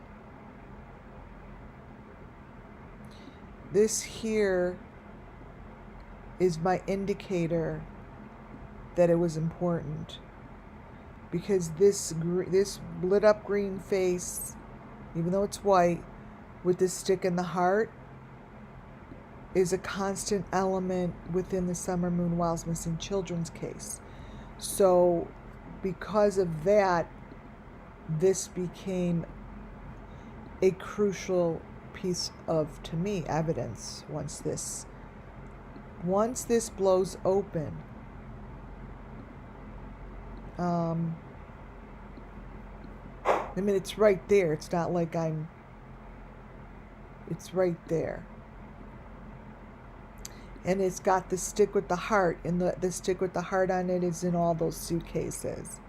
A: This here is my indicator that it was important, because this lit up green face, even though it's white, with this stick in the heart, is a constant element within the Summer Moon Whiles Missing Children's case. So because of that, this became a crucial piece of, to me, evidence once this blows open. I mean, it's right there. It's not like it's right there. And it's got the stick with the heart, and the stick with the heart on it is in all those suitcases.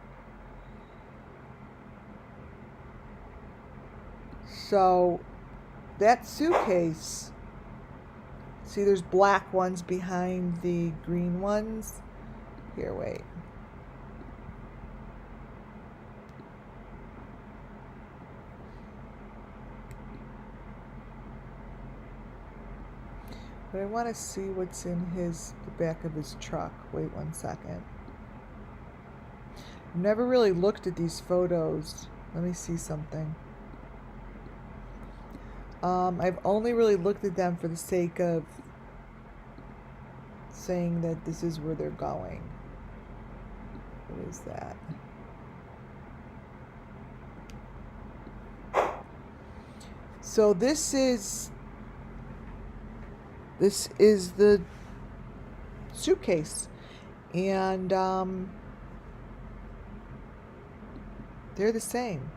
A: So that suitcase, see, there's black ones behind the green ones. Here, wait. But I want to see what's in the back of his truck. Wait 1 second. Never really looked at these photos. Let me see something. I've only really looked at them for the sake of saying that this is where they're going. What is that? So this is the suitcase, and they're the same.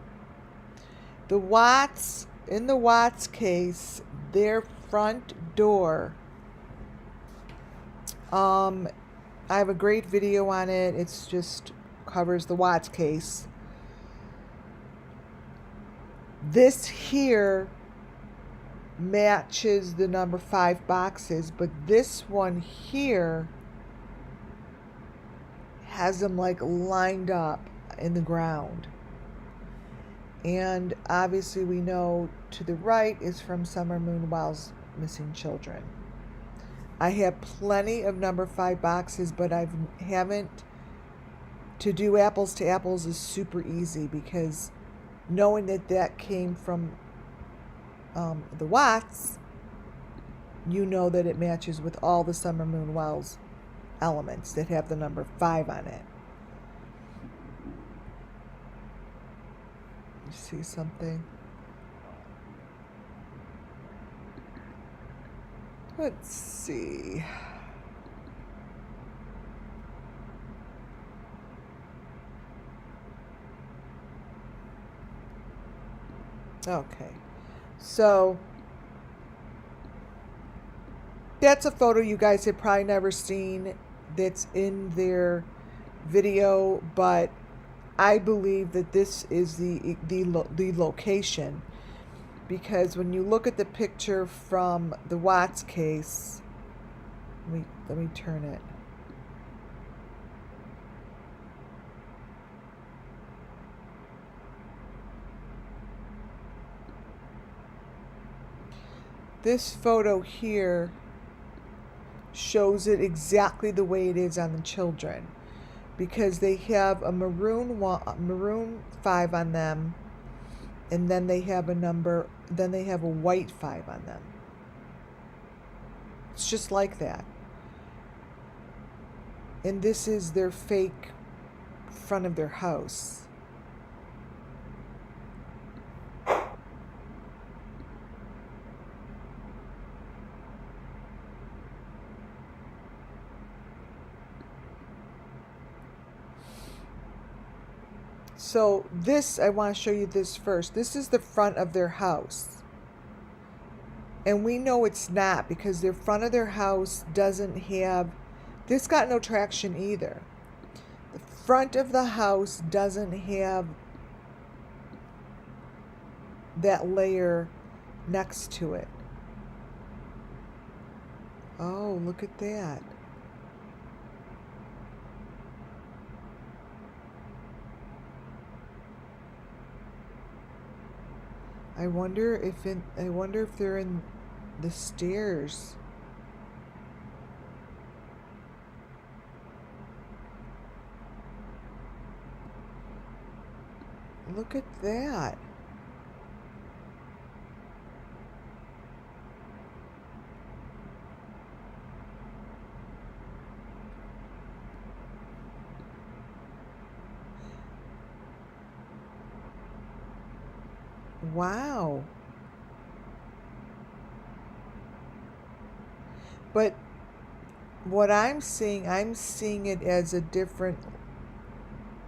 A: The Watts, in the Watts case, their front door, I have a great video on it. It's just covers the Watts case. This here matches the number 5 boxes, but this one here has them like lined up in the ground. And obviously we know to the right is from Summer Moon Wow's Missing Children. I have plenty of number 5 boxes, but I haven't. To do apples to apples is super easy, because knowing that came from the Watts, you know that it matches with all the Summer Moon Wow's elements that have the number 5 on it. You see something? Let's see. Okay. So that's a photo you guys have probably never seen that's in their video, but I believe that this is the location, because when you look at the picture from the Watts case, let me turn it. This photo here shows it exactly the way it is on the children, because they have a maroon 5 on them, and then they have a white 5 on them. It's just like that. And this is their fake front of their house. So this, I want to show you this first. This is the front of their house. And we know it's not, because their front of their house doesn't have, this got no traction either. The front of the house doesn't have that layer next to it. Oh, look at that. I wonder if they're in the stairs. Look at that. Wow. But what I'm seeing it as a different,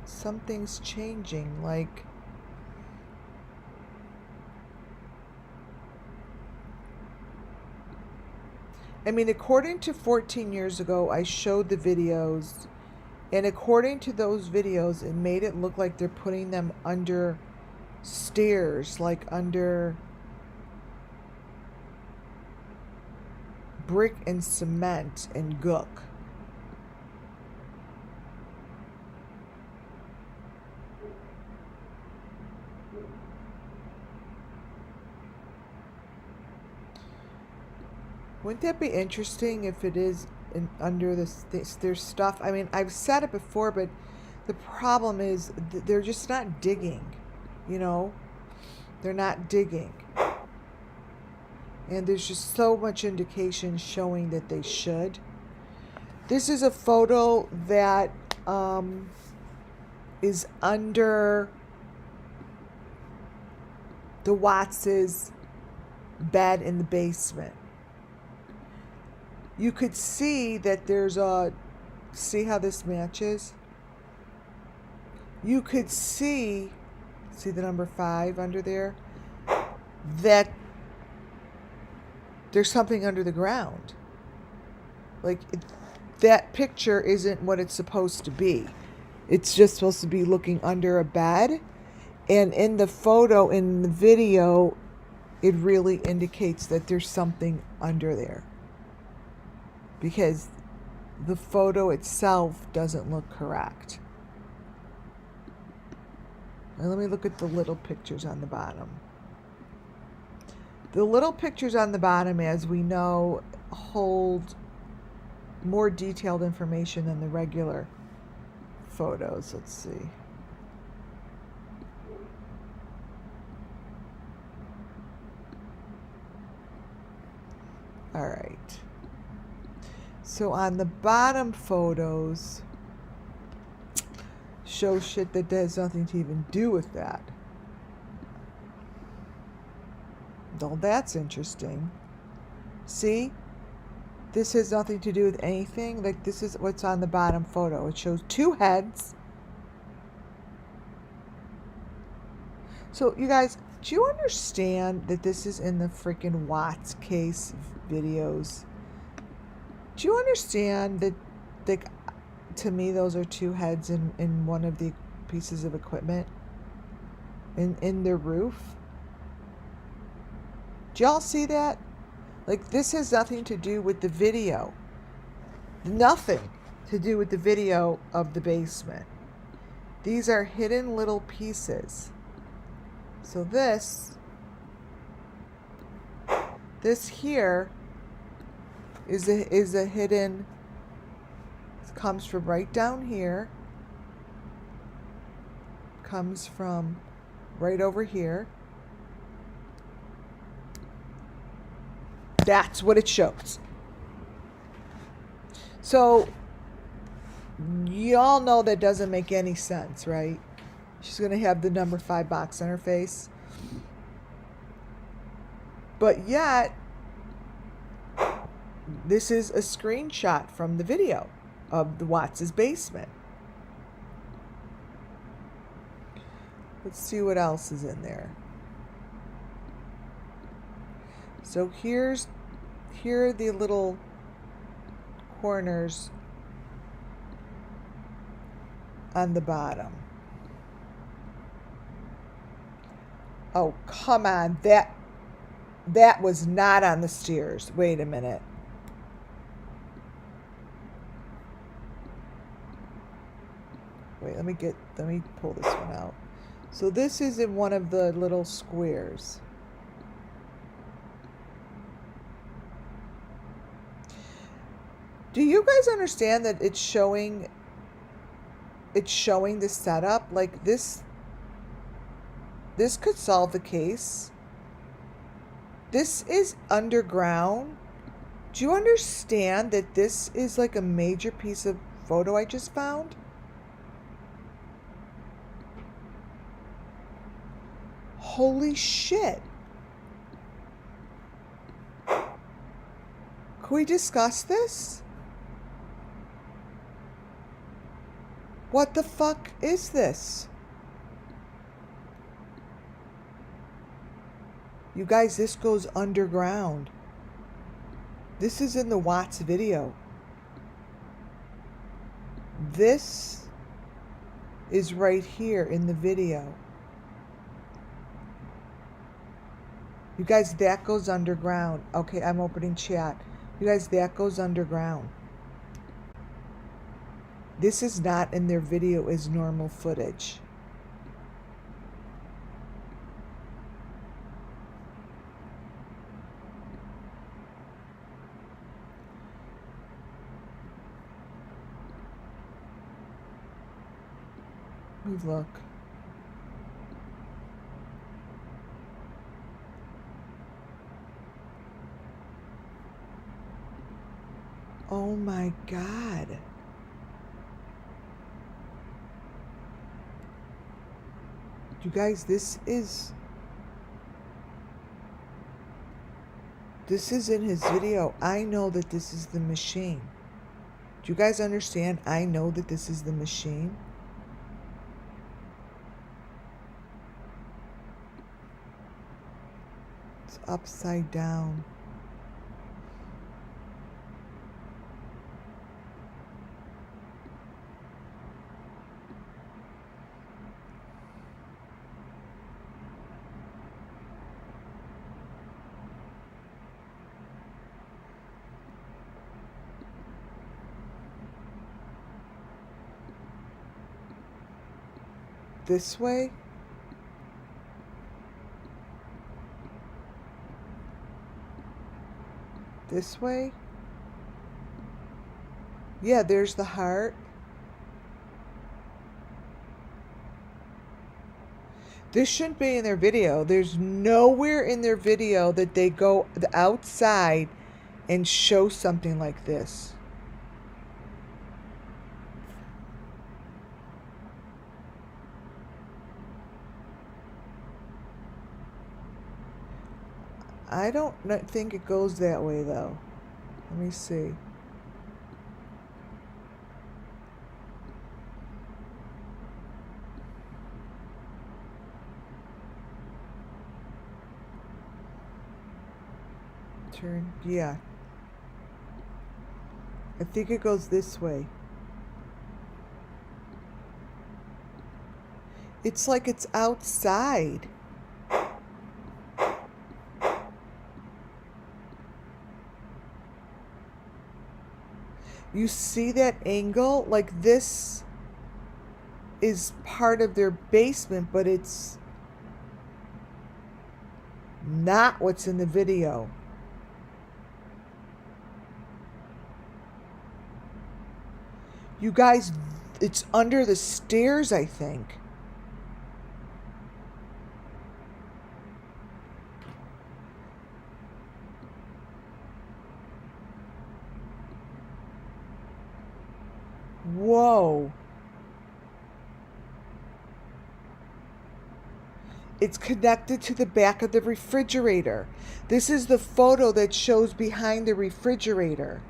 A: something's changing, like, I mean, according to 14 years ago, I showed the videos, and according to those videos, it made it look like they're putting them under stairs, like under brick and cement and gook. Wouldn't that be interesting if it is under this, there's stuff. I mean, I've said it before, but the problem is they're just not digging, you know? They're not digging. And there's just so much indication showing that they should. This is a photo that is under the Watts' bed in the basement. You could see that there's a, see how this matches? You could see the number 5 under there? That there's something under the ground. Like, that picture isn't what it's supposed to be. It's just supposed to be looking under a bed. And in the photo, in the video, it really indicates that there's something under there. Because the photo itself doesn't look correct. Now let me look at the little pictures on the bottom. The little pictures on the bottom, as we know, hold more detailed information than the regular photos. Let's see. All right. So on the bottom photos show shit that has nothing to even do with that. Well, that's interesting. See? This has nothing to do with anything. Like, this is what's on the bottom photo. It shows 2 heads. So, you guys, do you understand that this is in the freaking Watts case videos? Do you understand that, like, to me, those are 2 heads in one of the pieces of equipment in their roof? Do y'all see that? Like, this has nothing to do with the video. Nothing to do with the video of the basement. These are hidden little pieces. So this here is a hidden, it comes from right down here, comes from right over here. That's what it shows. So, y'all know that doesn't make any sense, right? She's going to have the number 5 box on her face. But yet, this is a screenshot from the video of the Watts' basement. Let's see what else is in there. So here are the little corners on the bottom. Oh, come on. That was not on the stairs. Wait a minute. Wait, let me pull this one out. So this is in one of the little squares. Do you guys understand that it's showing the setup? Like, this could solve the case. This is underground. Do you understand that this is like a major piece of photo I just found? Holy shit. Can we discuss this? What the fuck is this? You guys, this goes underground. This is in the Watts video. This is right here in the video. You guys, that goes underground. Okay, I'm opening chat. You guys, that goes underground. This is not in their video as normal footage. me look. Oh my God. You guys, this is in his video. I know that this is the machine. Do you guys understand? I know that this is the machine. It's upside down. This way? This way? Yeah, there's the heart. This shouldn't be in their video. There's nowhere in their video that they go outside and show something like this. I don't think it goes that way, though. Let me see. Turn, yeah. I think it goes this way. It's like it's outside. You see that angle? Like this is part of their basement, but it's not what's in the video. You guys, it's under the stairs, I think. Whoa. It's connected to the back of the refrigerator. This is the photo that shows behind the refrigerator.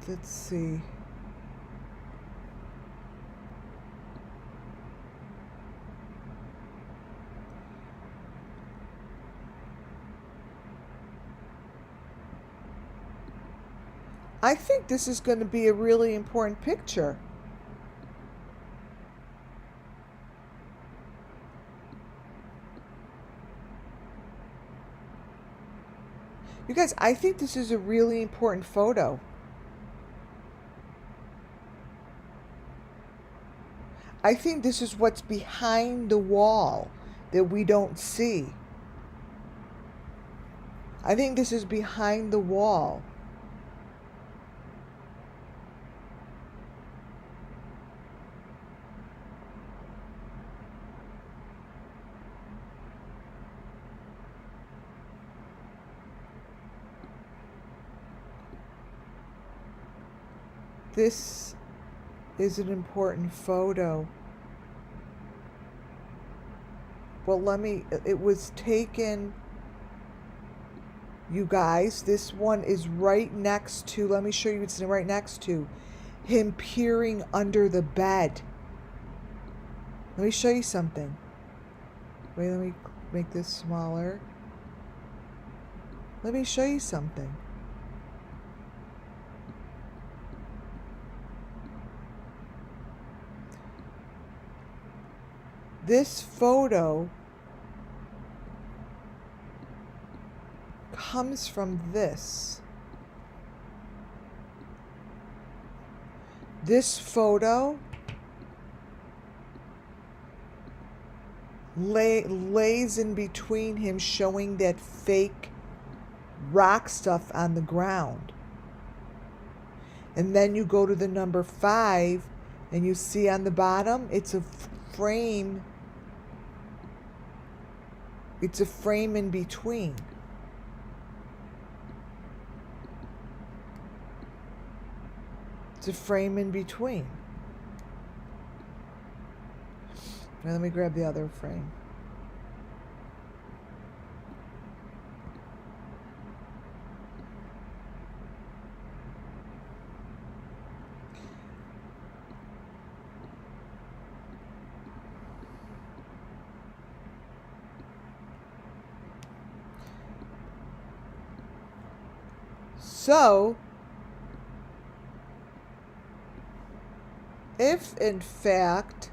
A: Let's see. I think this is going to be a really important picture. You guys, I think this is a really important photo. I think this is what's behind the wall that we don't see. I think this is behind the wall. This is an important photo. Well, it was taken, you guys, this one is right next to, let me show you, it's right next to him peering under the bed. Let me show you something. Wait, let me make this smaller. Let me show you something. This photo comes from this. This photo lays in between him, showing that fake rock stuff on the ground. And then you go to the number 5 and you see on the bottom, it's a frame. It's a frame in between. It's a frame in between. Now let me grab the other frame. So, if in fact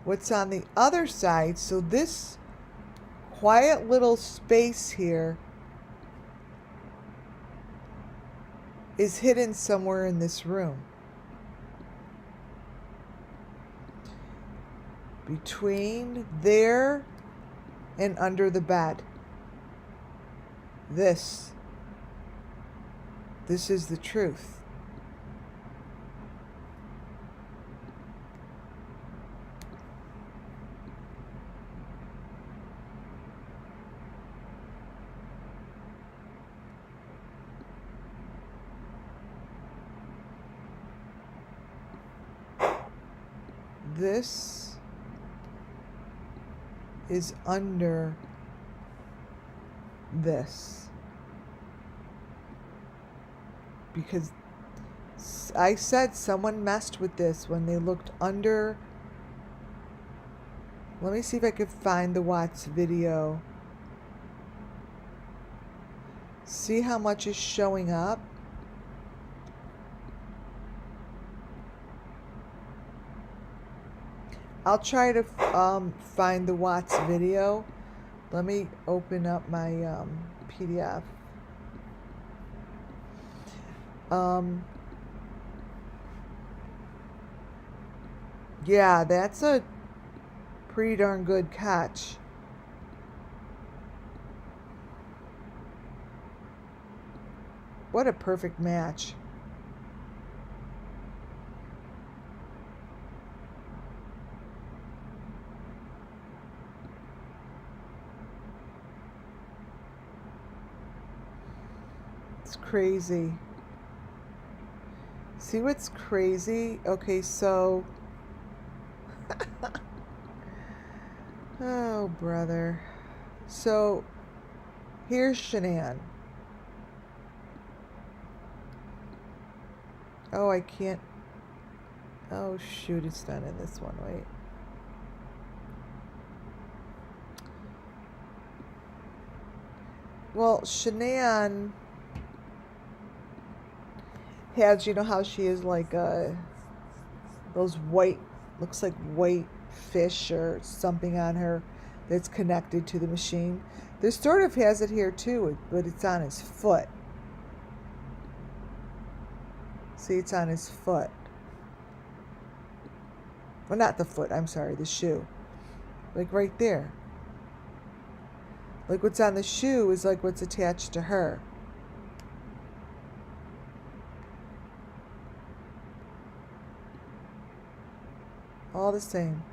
A: what's on the other side, so this quiet little space here is hidden somewhere in this room. Between there and under the bed. This is the truth. This is under this. Because I said someone messed with this when they looked under. Let me see if I could find the Watts video. See how much is showing up? I'll try to find the Watts video. Let me open up my PDF. Yeah, that's a pretty darn good catch. What a perfect match. It's crazy. See what's crazy? Okay, so... oh, brother. So, here's Shanann. Oh, I can't... oh, shoot, it's not in this one. Wait. Well, Shanann has, you know how she is like those white, looks like white fish or something on her that's connected to the machine. This sort of has it here too, but it's on his foot. See, it's on his foot. Well, not the foot, I'm sorry, the shoe. Like right there. Like what's on the shoe is like what's attached to her. All the same.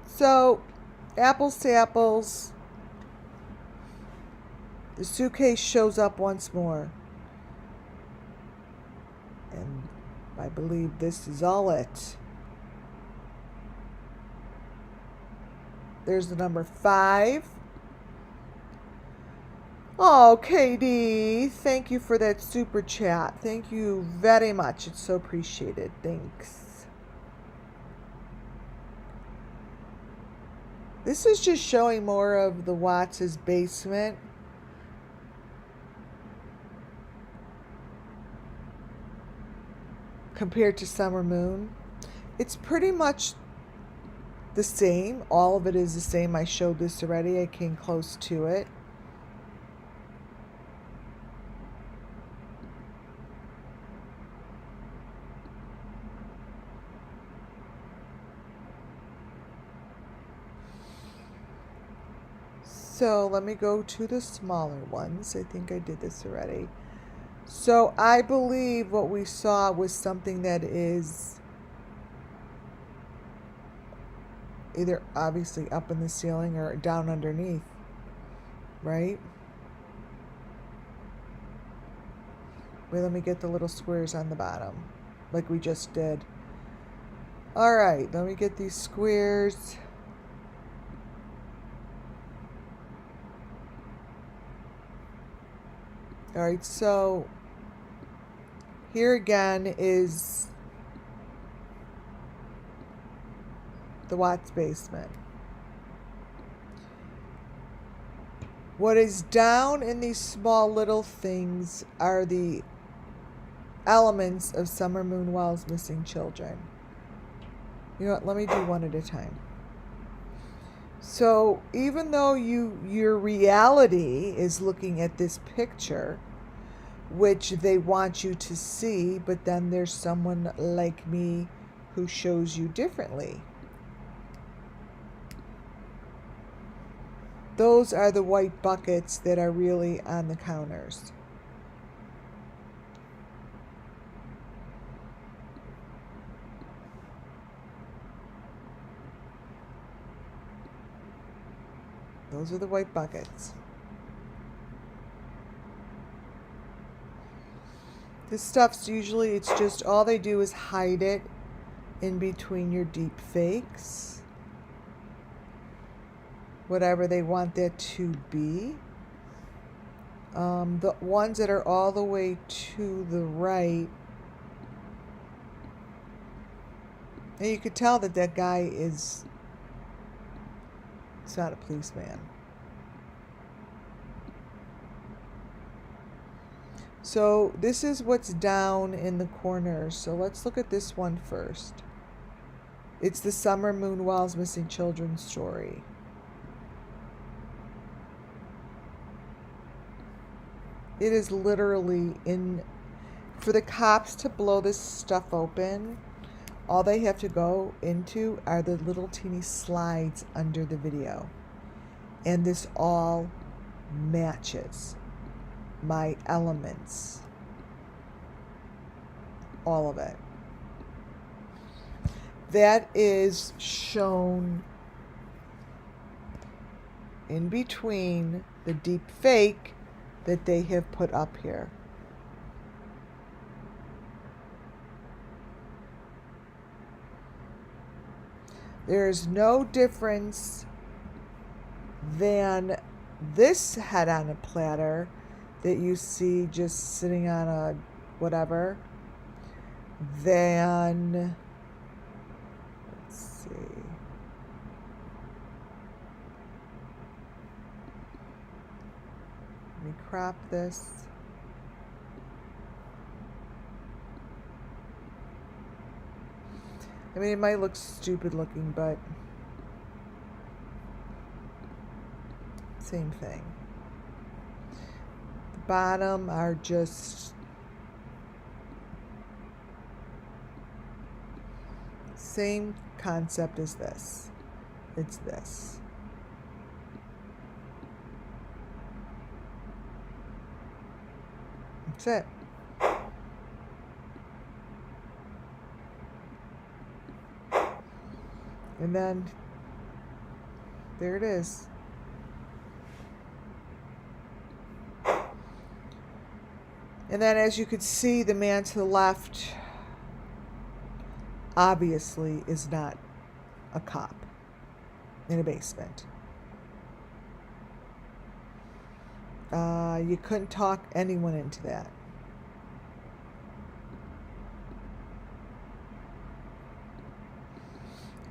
A: So, apples to apples. The suitcase shows up once more. And I believe this is all it. There's the number 5. Oh, KD, thank you for that super chat. Thank you very much. It's so appreciated. Thanks. This is just showing more of the Watts' basement. Compared to Summer Moon. It's pretty much the same. All of it is the same. I showed this already. I came close to it. So let me go to the smaller ones. I think I did this already. So I believe what we saw was something that is either obviously up in the ceiling or down underneath, right? Wait, let me get the little squares on the bottom, like we just did. All right, let me get these squares. All right, so here again is the Watts basement. What is down in these small little things are the elements of Summer Moon Wow's missing children. You know what? Let me do one at a time. So even though your reality is looking at this picture, which they want you to see, but then there's someone like me who shows you differently. Those are the white buckets that are really on the counters. Those are the white buckets. This stuff's usually, it's just all they do is hide it in between your deep fakes. Whatever they want that to be. The ones that are all the way to the right, and you could tell that that guy is, it's not a policeman. So this is what's down in the corners. So let's look at this one first. It's the Summer Moon Wow's Missing Children story. It is literally in, for the cops to blow this stuff open, all they have to go into are the little teeny slides under the video. And this all matches my elements. All of it. That is shown in between the deep fake that they have put up here. There is no difference than this head on a platter that you see just sitting on a whatever, than, let's see, let me crop this. I mean, it might look stupid looking, but same thing. The bottom are just same concept as this. It's this. That's it. And then there it is. And then as you could see, the man to the left obviously is not a cop in a basement. You couldn't talk anyone into that.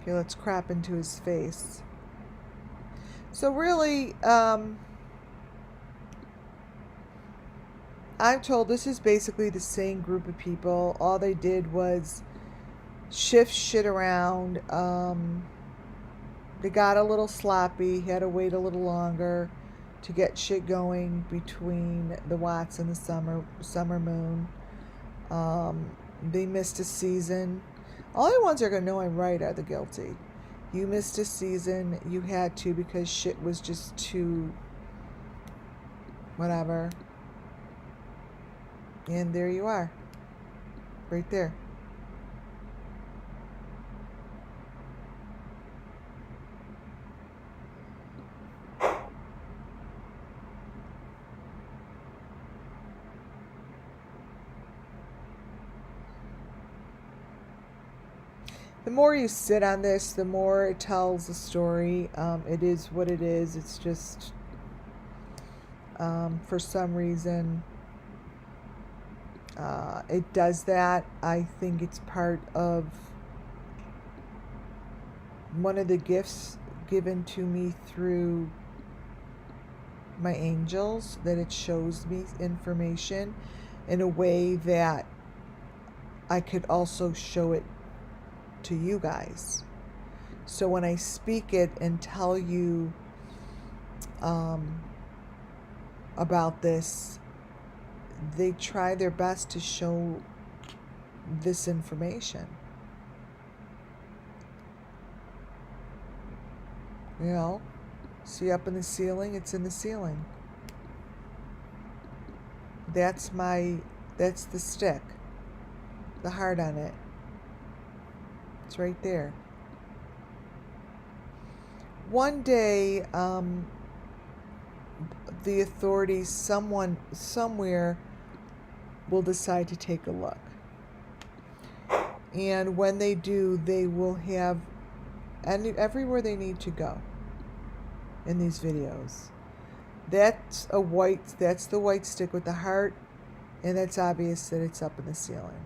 A: Okay, let's crop into his face. So really, I'm told this is basically the same group of people. All they did was shift shit around. They got a little sloppy, had to wait a little longer to get shit going between the Watts and the Summer Moon. They missed a season. Only ones that are going to know I'm right are the guilty. You missed a season. You had to because shit was just too whatever. And there you are. Right there. The more you sit on this, the more it tells a story. It is what it is. It's just, for some reason, it does that. I think it's part of one of the gifts given to me through my angels, that it shows me information in a way that I could also show it to you guys. So when I speak it and tell you about this, they try their best to show this information. You know, see up in the ceiling, it's in the ceiling. That's the stick, the heart on it. It's right there. One day, the authorities, someone, somewhere, will decide to take a look. And when they do, they will have everywhere they need to go in these videos. That's the white stick with the heart, and it's obvious that it's up in the ceiling.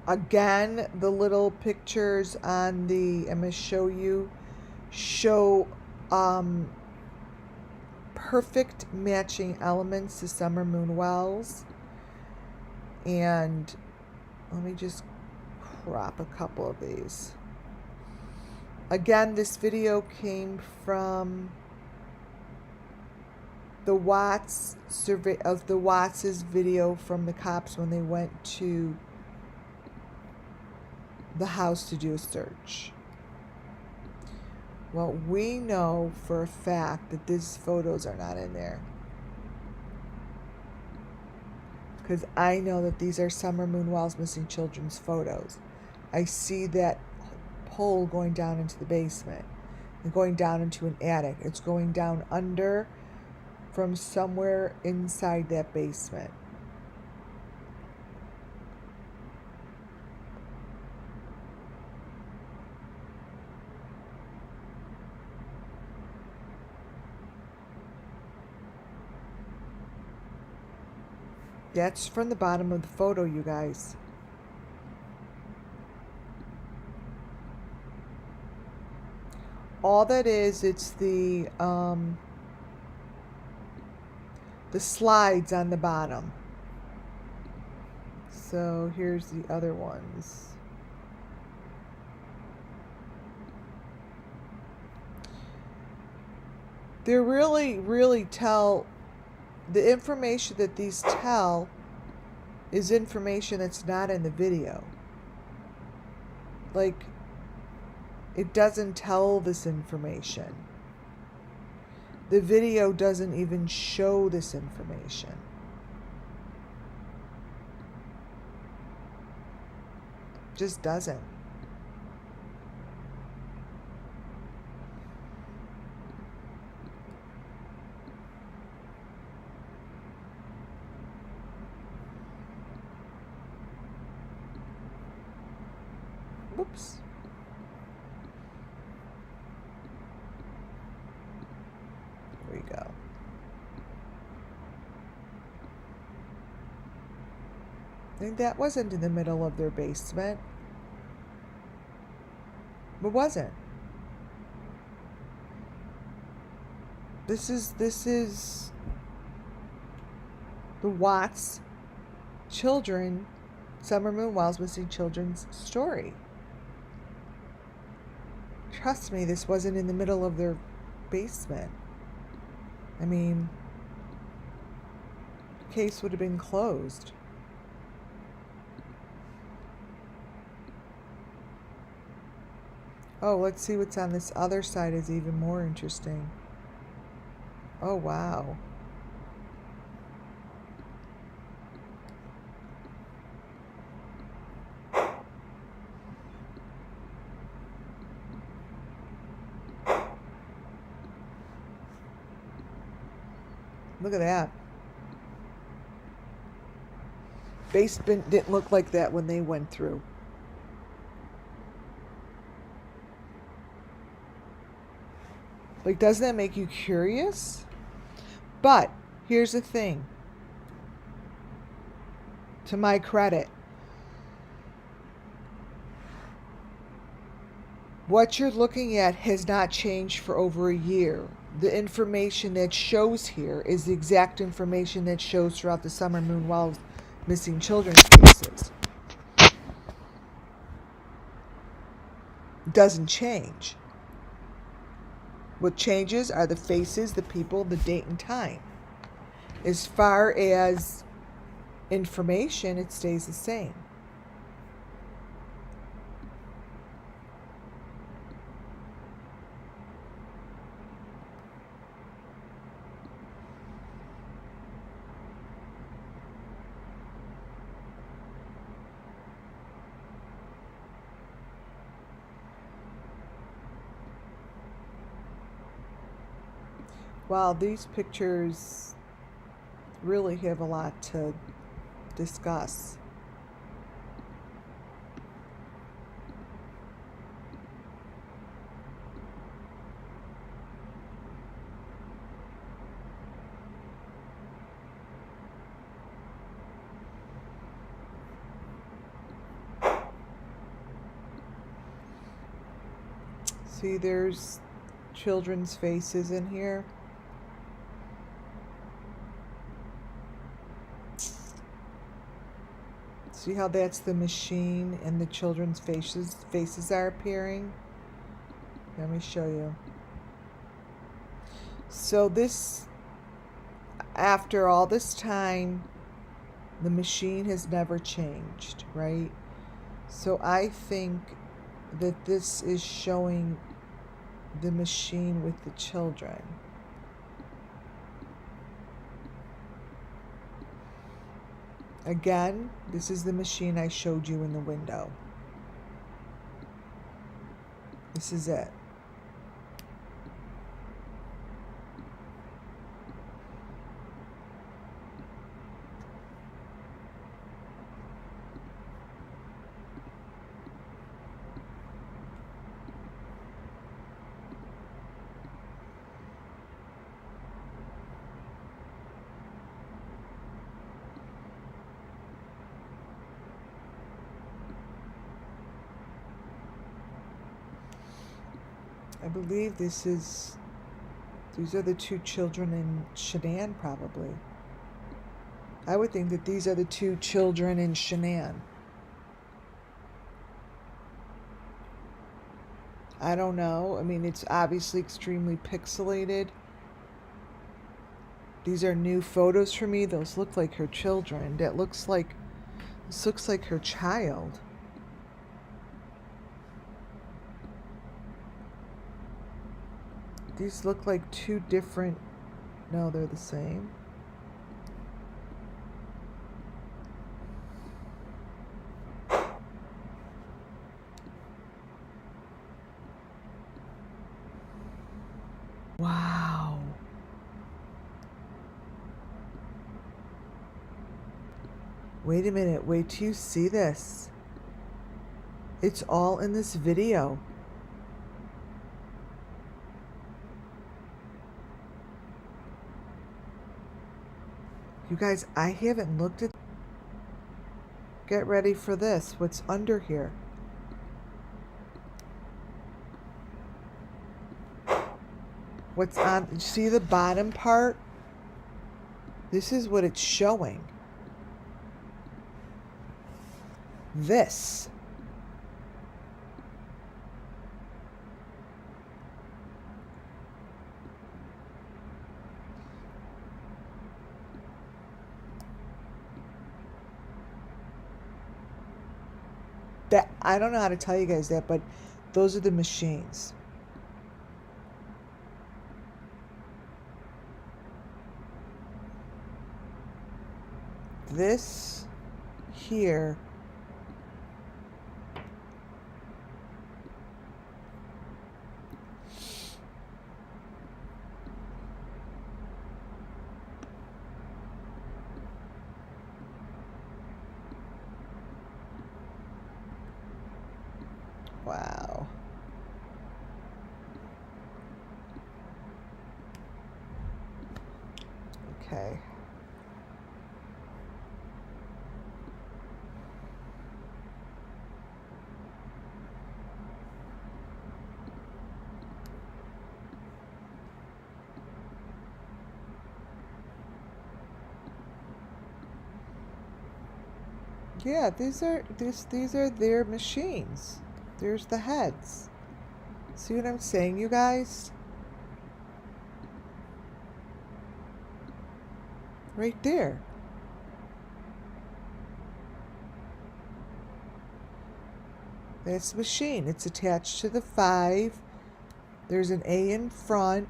A: Again, the little pictures on the, I'm going to show you, show perfect matching elements to summer moon wells. And let me just crop a couple of these. Again, this video came from the Watts survey of the Watts' video from the cops when they went to the house to do a search. Well, we know for a fact that these photos are not in there, because I know that these are Summer Moon Wells Missing Children's photos. I see that pole going down into the basement and going down into an attic. It's going down under from somewhere inside that basement. That's from the bottom of the photo, you guys. All that is, it's the slides on the bottom. So here's the other ones. They're really tell, the information that these tell is information that's not in the video. Like, it doesn't tell this information. The video doesn't even show this information. Just doesn't. Whoops. There we go. And that wasn't in the middle of their basement. It wasn't. This is the Watts children, Summer Moon Wells Missing Children's story. Trust me, this wasn't in the middle of their basement. I mean, the case would have been closed. Oh, let's see what's on this other side is even more interesting. Oh, wow. Look at that. Basement didn't look like that when they went through. Like, doesn't that make you curious? But here's the thing. To my credit, what you're looking at has not changed for over a year. The information that shows here is the exact information that shows throughout the Summer Moon Wow's missing children's cases. It doesn't change. What changes are the faces, the people, the date and time. As far as information, it stays the same. Wow, these pictures really have a lot to discuss. See, there's children's faces in here. See how that's the machine and the children's faces are appearing? Let me show you. So this, after all this time, the machine has never changed, right? So I think that this is showing the machine with the children. Again, this is the machine I showed you in the window. This is it. I believe these are the two children in Shanann, probably. I would think that these are the two children in Shanann. I don't know. I mean, it's obviously extremely pixelated. These are new photos for me. Those look like her children. This looks like her child. These look like two different... No, they're the same. Wow. Wait a minute. Wait till you see this. It's all in this video. You guys, I haven't looked at... Get ready for this. What's under here? What's on... See the bottom part? This is what it's showing. This. That, I don't know how to tell you guys that, but those are the machines. This here wow. Okay. Yeah, these are their machines. There's the heads. See what I'm saying, you guys? Right there. That's the machine. It's attached to the 5. There's an A in front.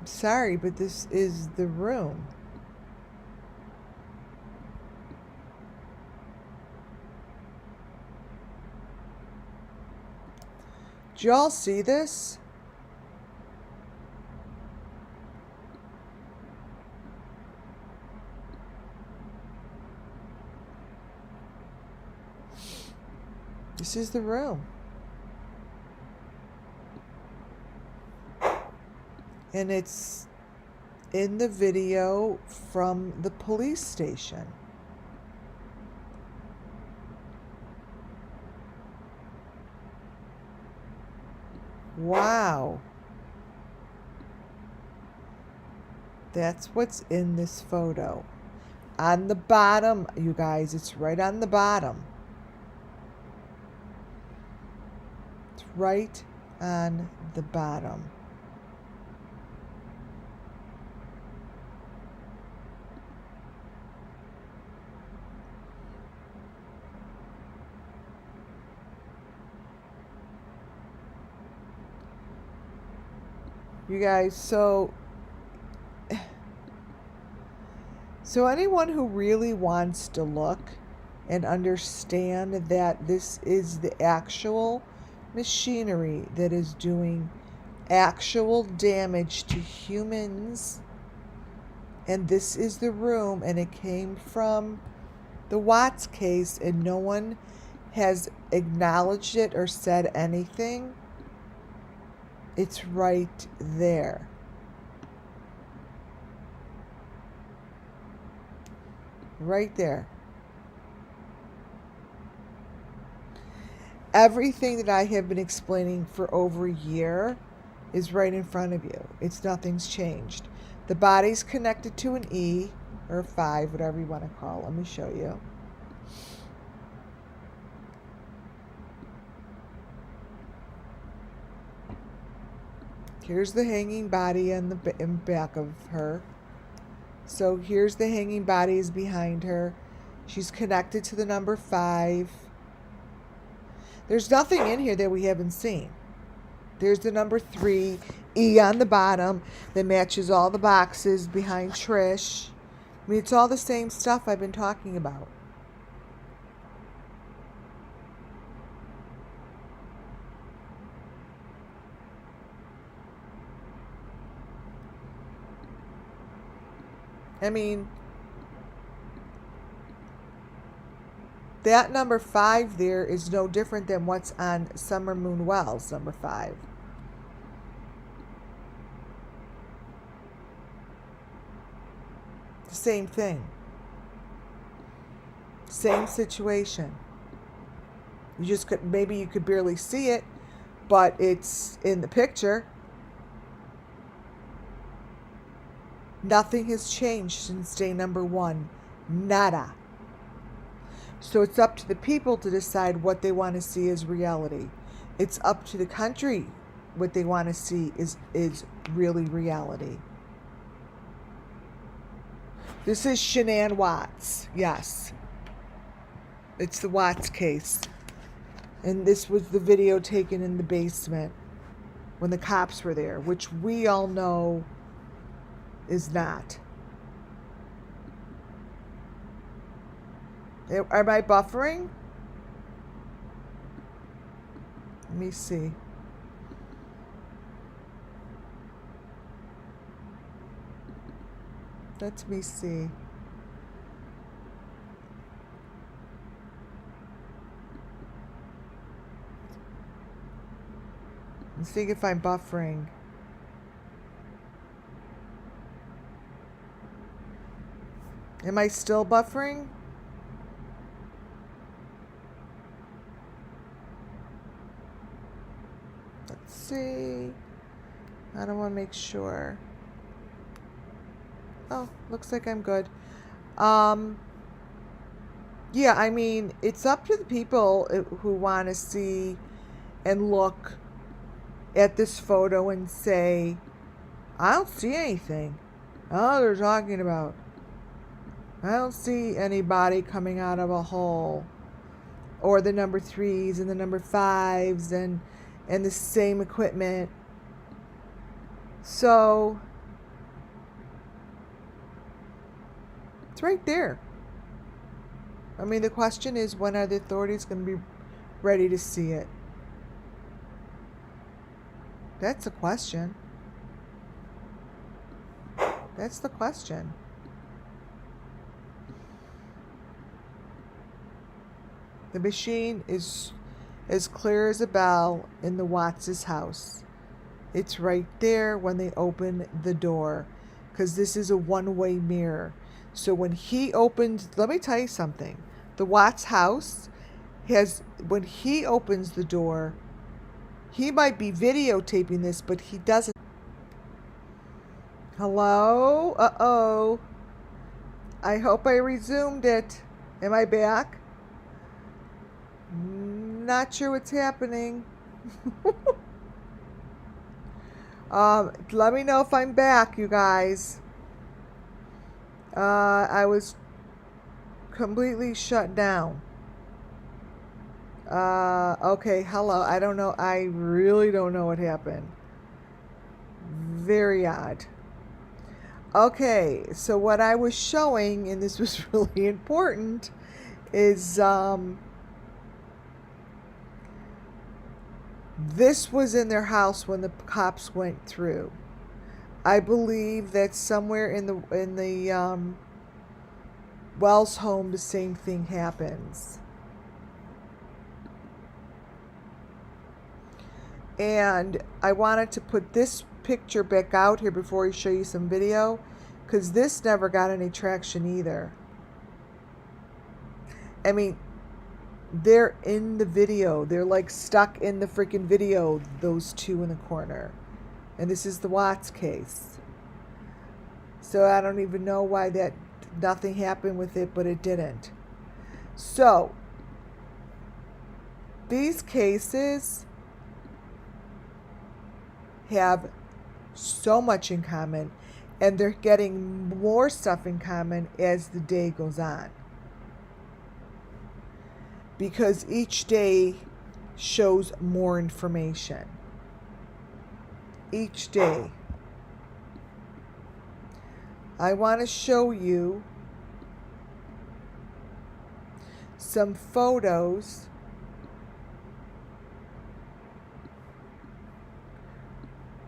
A: I'm sorry, but this is the room. Do y'all see this? This is the room. And it's in the video from the police station. Wow. That's what's in this photo. On the bottom, you guys, it's right on the bottom. It's right on the bottom. You guys, so anyone who really wants to look and understand that this is the actual machinery that is doing actual damage to humans, and this is the room, and it came from the Watts case, and no one has acknowledged it or said anything. It's right there. Right there. Everything that I have been explaining for over a year is right in front of you. Nothing's changed. The body's connected to an E or a 5, whatever you want to call it. Let me show you. Here's the hanging body in the back of her. So here's the hanging body is behind her. She's connected to the number 5. There's nothing in here that we haven't seen. There's the number 3, E on the bottom that matches all the boxes behind Trish. I mean, it's all the same stuff I've been talking about. I mean, that number 5 there is no different than what's on Summer Moon Wells, number 5. The same thing. Same situation. You just could, maybe you could barely see it, but it's in the picture. Nothing has changed since day number 1. Nada. So it's up to the people to decide what they want to see as reality. It's up to the country what they want to see is really reality. This is Shanann Watts. Yes. It's the Watts case. And this was the video taken in the basement when the cops were there, which we all know is not. Am I buffering? Let me see. Let me see. Let's see if I'm buffering. Am I still buffering? Let's see. I don't want to make sure. Oh, looks like I'm good. Yeah, I mean, it's up to the people who want to see and look at this photo and say, I don't see anything. Oh, they're talking about. I don't see anybody coming out of a hole. Or the number 3s and the number 5s and the same equipment. So it's right there. I mean, the question is, when are the authorities going to be ready to see it? That's the question. That's the question. The machine is as clear as a bell in the Watts' house. It's right there when they open the door, because this is a one-way mirror. So when he opened, let me tell you something. The Watts house has, when he opens the door, he might be videotaping this, but he doesn't. Hello? Uh-oh. I hope I resumed it. Am I back? Not sure what's happening. Let me know if I'm back, you guys. I was completely shut down. Okay, hello. I don't know. I really don't know what happened. Very odd. Okay, so what I was showing, and this was really important, is this was in their house when the cops went through. I believe that somewhere in the Wells home, the same thing happens. And I wanted to put this picture back out here before I show you some video, because this never got any traction either. I mean, they're in the video. They're like stuck in the freaking video, those two in the corner. And this is the Watts case. So I don't even know why nothing happened with it, but it didn't. So these cases have so much in common, and they're getting more stuff in common as the day goes on, because each day shows more information. Each day. I want to show you some photos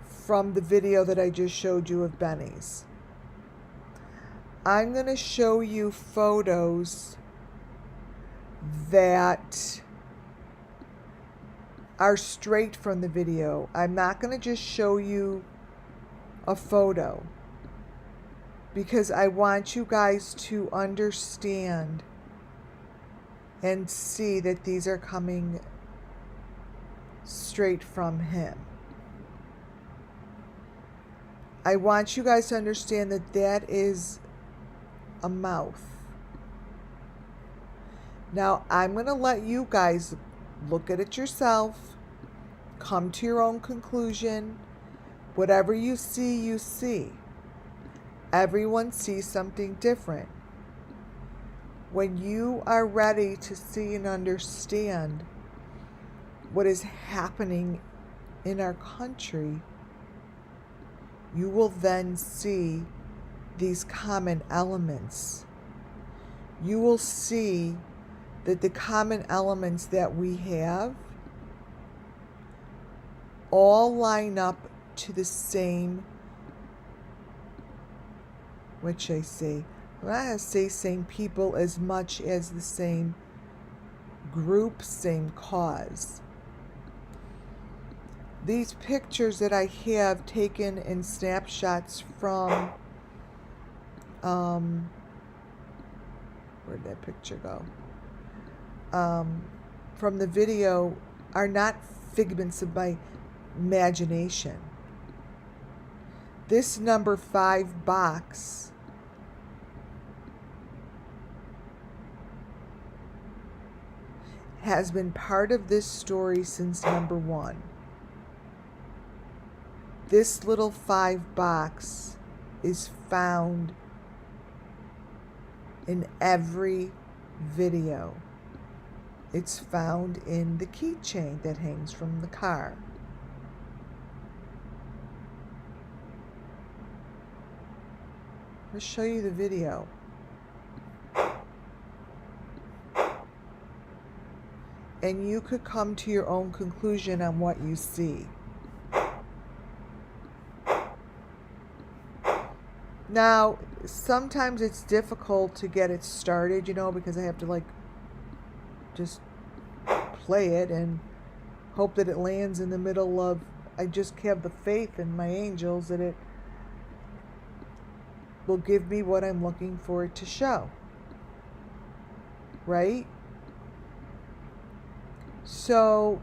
A: from the video that I just showed you of Benny's. I'm going to show you photos that are straight from the video. I'm not going to just show you a photo, because I want you guys to understand and see that these are coming straight from him. I want you guys to understand that that is a mouth. Now, I'm going to let you guys look at it yourself, come to your own conclusion. Whatever you see, you see. Everyone sees something different. When you are ready to see and understand what is happening in our country, you will then see these common elements. You will see that the common elements that we have all line up to the same, what should I say? I'm not going to say same people as much as the same group, same cause. These pictures that I have taken in snapshots from, where'd that picture go? From the video are not figments of my imagination. This number 5 box has been part of this story since number 1. This little 5 box is found in every video. It's found in the keychain that hangs from the car. I'll show you the video. And you could come to your own conclusion on what you see. Now, sometimes it's difficult to get it started, you know, because I have to just play it and hope that it lands in the middle of, I just have the faith in my angels that it will give me what I'm looking for it to show. Right? So,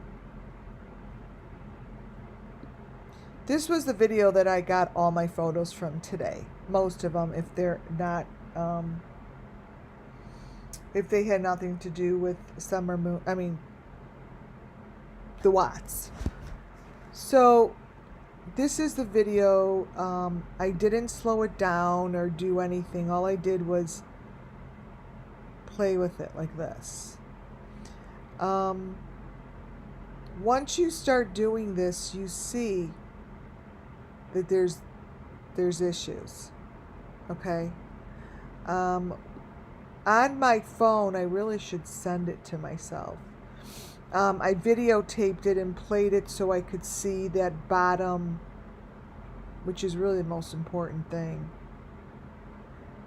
A: this was the video that I got all my photos from today. Most of them, if they're not, if they had nothing to do with summer moon, I mean, the Watts. So, this is the video. I didn't slow it down or do anything. All I did was play with it like this. Once you start doing this, you see that there's issues. Okay? On my phone, I really should send it to myself. I videotaped it and played it so I could see that bottom, which is really the most important thing,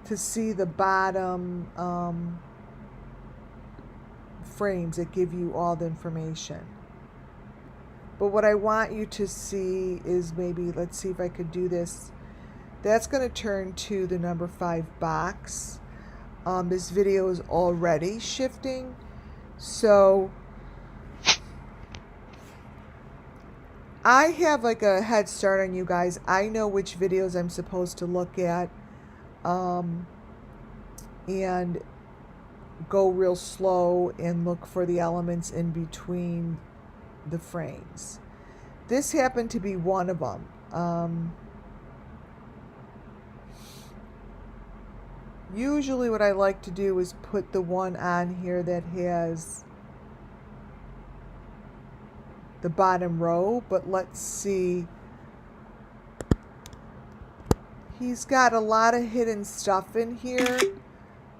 A: to see the bottom frames that give you all the information. But what I want you to see is maybe, let's see if I could do this. That's going to turn to the number 5 box. This video is already shifting. So I have like a head start on you guys. I know which videos I'm supposed to look at. And go real slow and look for the elements in between the frames. This happened to be one of them. Usually what I like to do is put the one on here that has the bottom row, but let's see. He's got a lot of hidden stuff in here.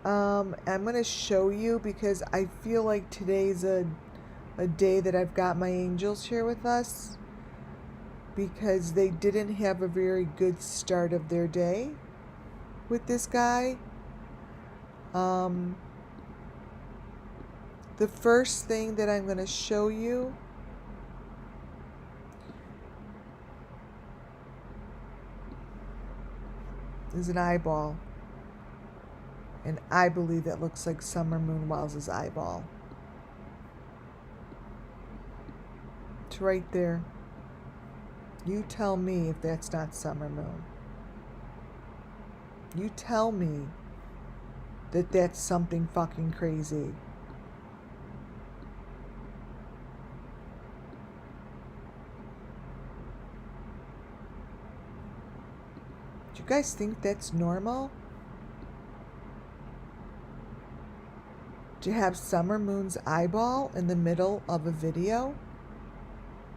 A: I'm going to show you because I feel like today's a day that I've got my angels here with us, because they didn't have a very good start of their day with this guy. The first thing that I'm going to show you is an eyeball. And I believe that looks like Summer Moon Wells' eyeball. It's right there. You tell me if that's not Summer Moon. You tell me that that's something fucking crazy. Do you guys think that's normal? To have Summer Moon's eyeball in the middle of a video?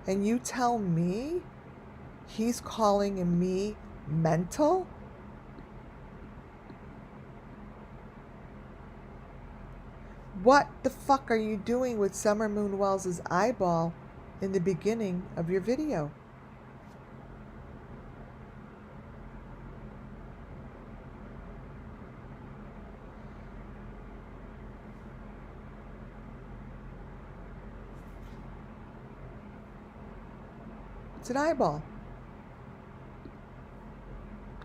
A: And you tell me he's calling me mental? What the fuck are you doing with Summer Moon Wells' eyeball in the beginning of your video? It's an eyeball.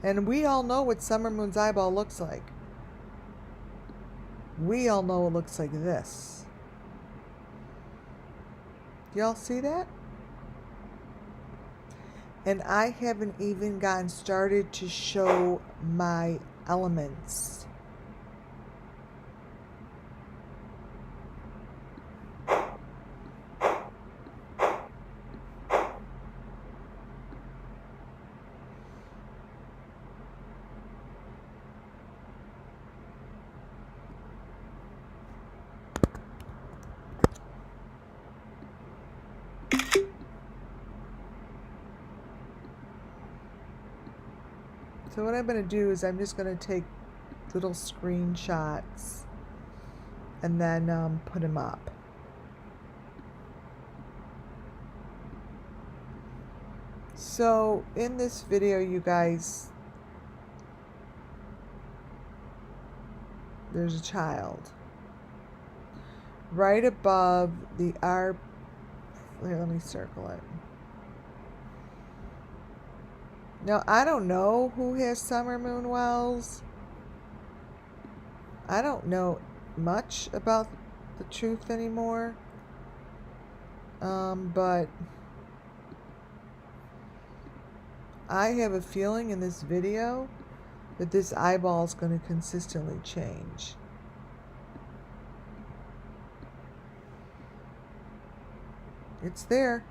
A: And we all know what Summer Moon's eyeball looks like. We all know it looks like this. Y'all see that? And I haven't even gotten started to show my elements. So what I'm going to do is I'm just going to take little screenshots and then put them up. So in this video, you guys, there's a child right above the R. Here, let me circle it. Now, I don't know who has Summer Moon Wells. I don't know much about the truth anymore. But I have a feeling in this video that this eyeball is going to consistently change. It's there.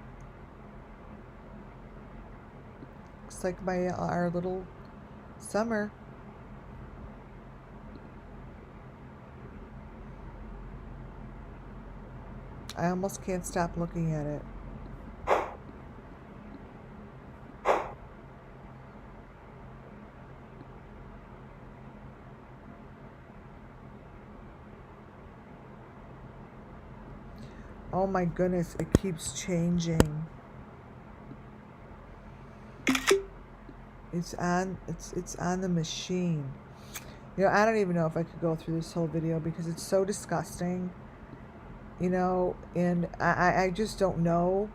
A: Looks like our little Summer. I almost can't stop looking at it. Oh my goodness, it keeps changing. It's on the machine. You know, I don't even know if I could go through this whole video because it's so disgusting. You know, and I just don't know.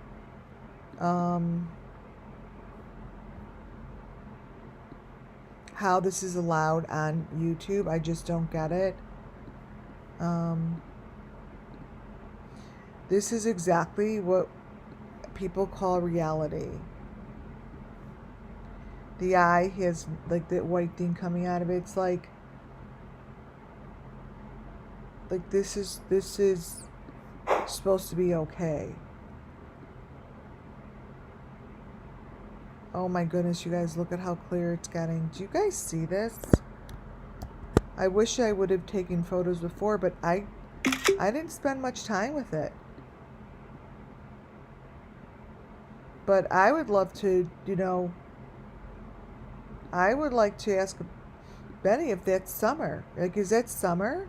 A: How this is allowed on YouTube. I just don't get it. This is exactly what people call reality. The eye has like that white thing coming out of it. It's like this is supposed to be okay. Oh my goodness, you guys, look at how clear it's getting. Do you guys see this? I wish I would have taken photos before, but I didn't spend much time with it. But I would love to, you know, I would like to ask Benny if that's Summer. Like, is that Summer?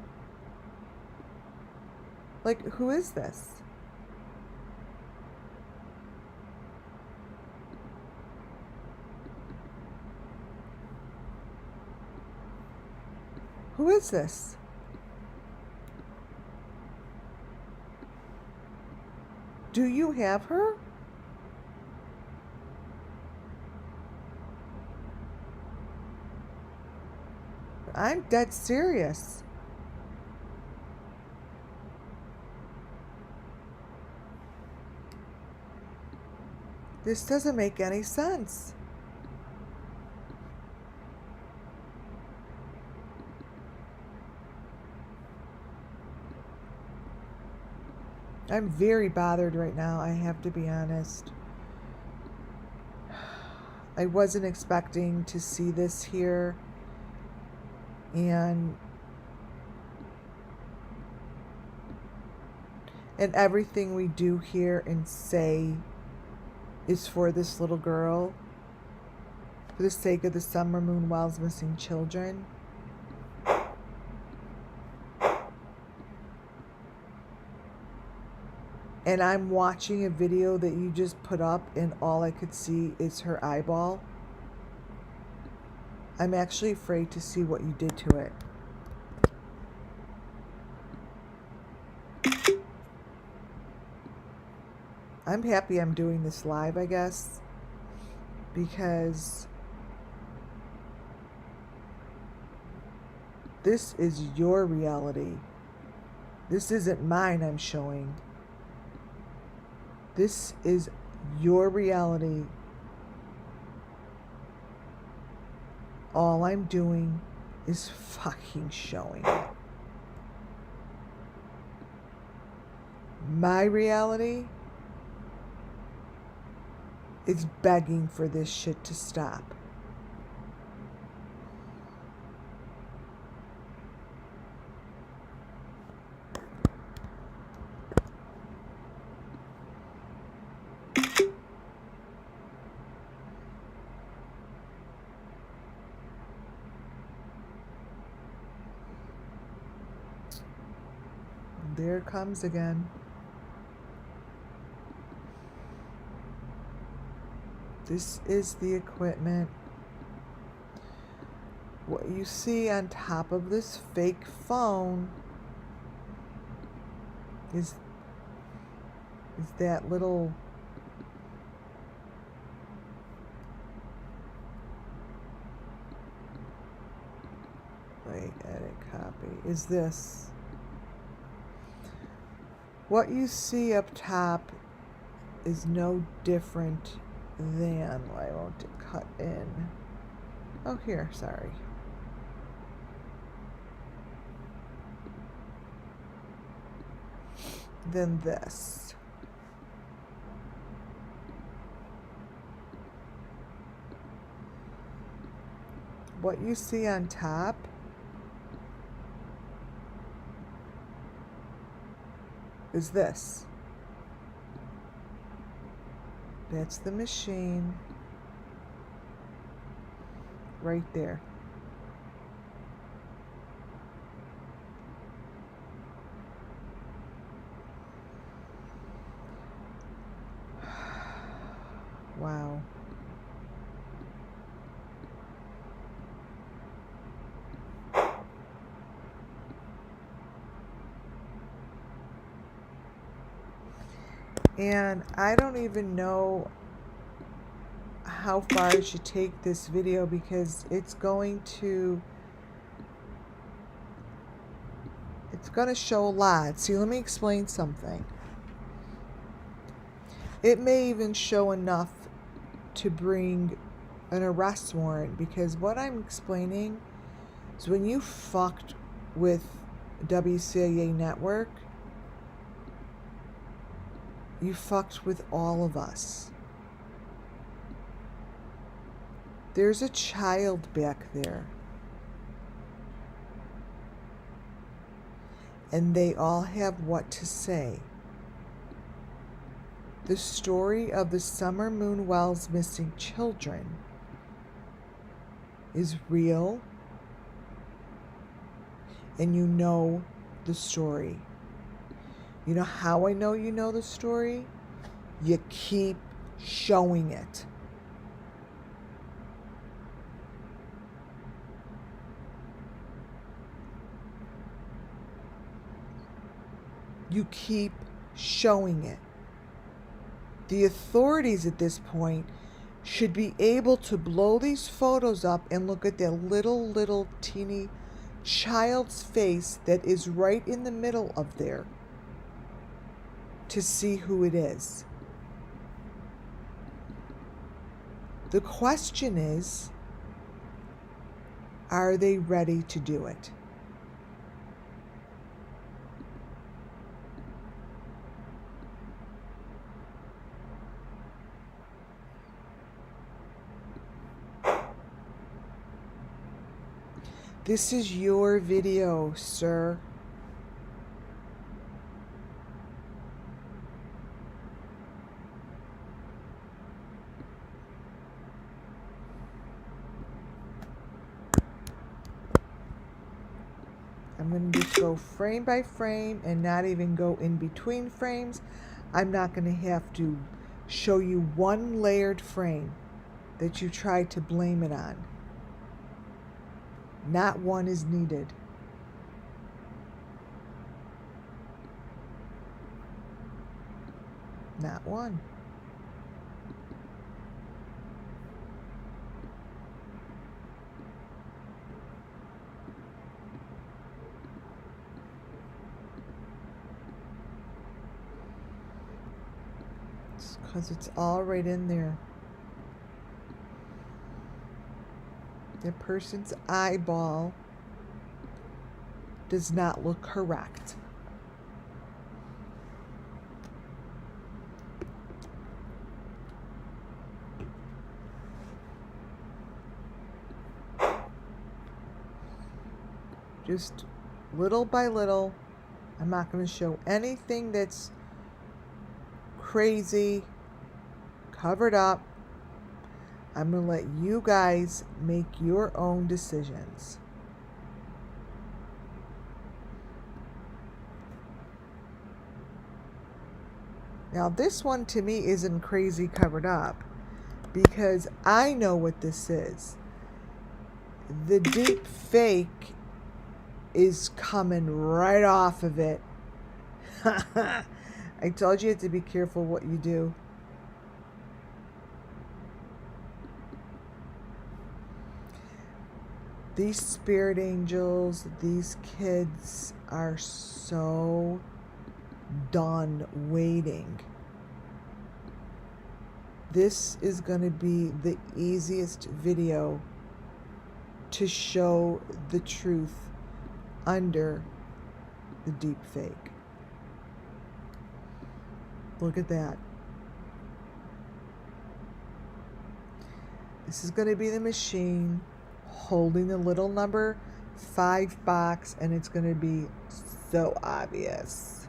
A: Like, who is this? Who is this? Do you have her? I'm dead serious. This doesn't make any sense. I'm very bothered right now, I have to be honest. I wasn't expecting to see this here. And everything we do here and say is for this little girl, for the sake of the Summer Moon Wow's missing children. And I'm watching a video that you just put up and all I could see is her eyeball. I'm actually afraid to see what you did to it. I'm happy I'm doing this live, I guess, because this is your reality. This isn't mine I'm showing. This is your reality. All I'm doing is fucking showing it. My reality is begging for this shit to stop. There it comes again. This is the equipment. What you see on top of this fake phone is that little edit copy is this. What you see up top is no different than, why won't it cut in? Oh, here, sorry. Than this. What you see on top is this. That's the machine right there. Wow. And I don't even know how far I should take this video because it's going to show a lot. See, let me explain something. It may even show enough to bring an arrest warrant, because what I'm explaining is when you fucked with WCIA network, you fucked with all of us. There's a child back there. And they all have what to say. The story of the Summer Moon Wow's missing children is real. And you know the story. You know how I know you know the story? You keep showing it. You keep showing it. The authorities at this point should be able to blow these photos up and look at that little teeny child's face that is right in the middle of there to see who it is. The question is, are they ready to do it? This is your video, sir. I'm going to just go frame by frame and not even go in between frames. I'm not going to have to show you one layered frame that you try to blame it on. Not one is needed. Not one. Because it's all right in there. The person's eyeball does not look correct. Just little by little. I'm not going to show anything that's crazy, covered up. I'm going to let you guys make your own decisions. Now this one to me isn't crazy covered up because I know what this is. The deep fake is coming right off of it. I told you to be careful what you do. These spirit angels, these kids are so done waiting. This is going to be the easiest video to show the truth under the deep fake. Look at that. This is going to be the machine holding the little number 5 box, and it's going to be so obvious.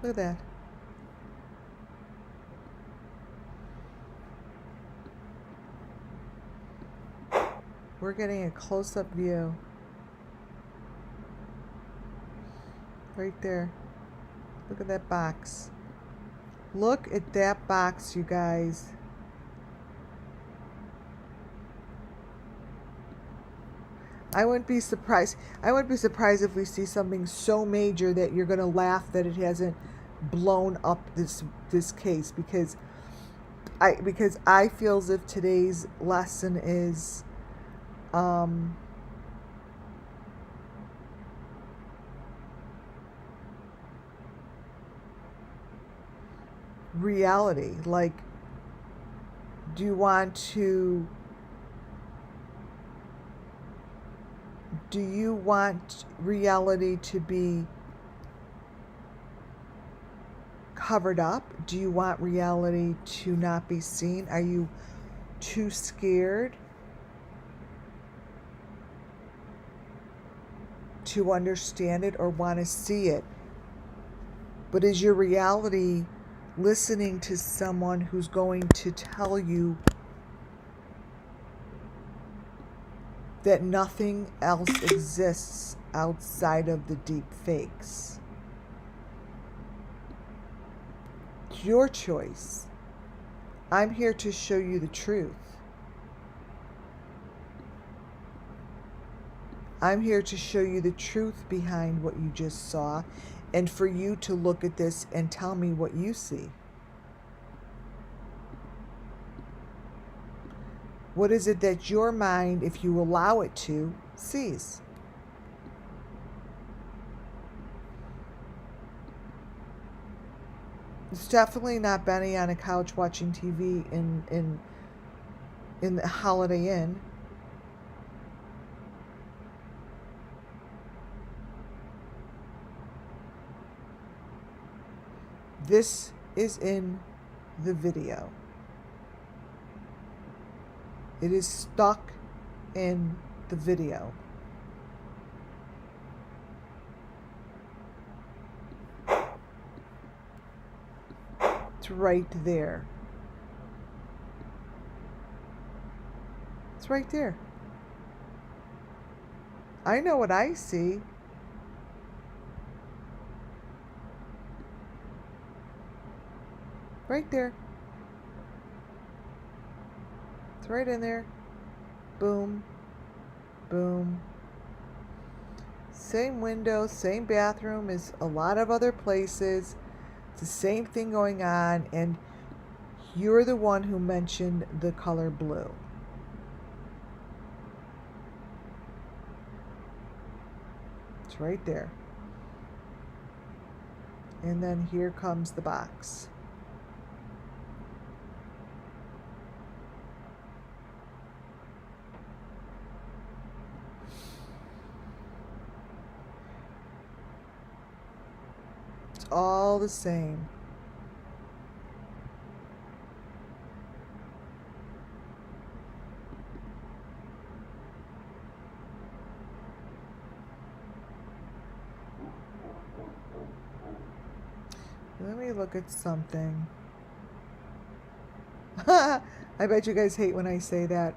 A: Look at that. We're getting a close-up view. Right there. Look at that box. Look at that box, you guys. I wouldn't be surprised. I wouldn't be surprised if we see something so major that you're going to laugh that it hasn't blown up this case, because I feel as if today's lesson is reality. Like, do you want reality to be covered up? Do you want reality to not be seen? Are you too scared to understand it or want to see it? But is your reality listening to someone who's going to tell you that nothing else exists outside of the deep fakes? It's your choice. I'm here to show you the truth. I'm here to show you the truth behind what you just saw, and for you to look at this and tell me what you see. What is it that your mind, if you allow it to, sees? It's definitely not Benny on a couch watching TV in the Holiday Inn. This is in the video. It is stuck in the video. It's right there. It's right there. I know what I see. Right there. It's right in there. Boom. Boom. Same window, same bathroom as a lot of other places. It's the same thing going on, and you're the one who mentioned the color blue. It's right there. And then here comes the box. It's all the same. Let me look at something. I bet you guys hate when I say that.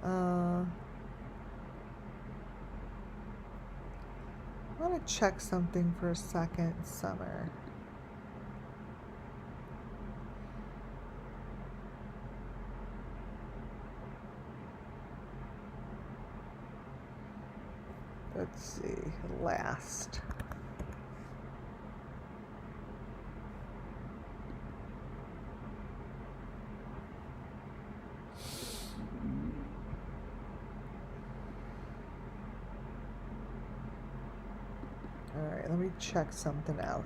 A: I want to check something for a second. Summer. Let's see. Last. Alright, let me check something out.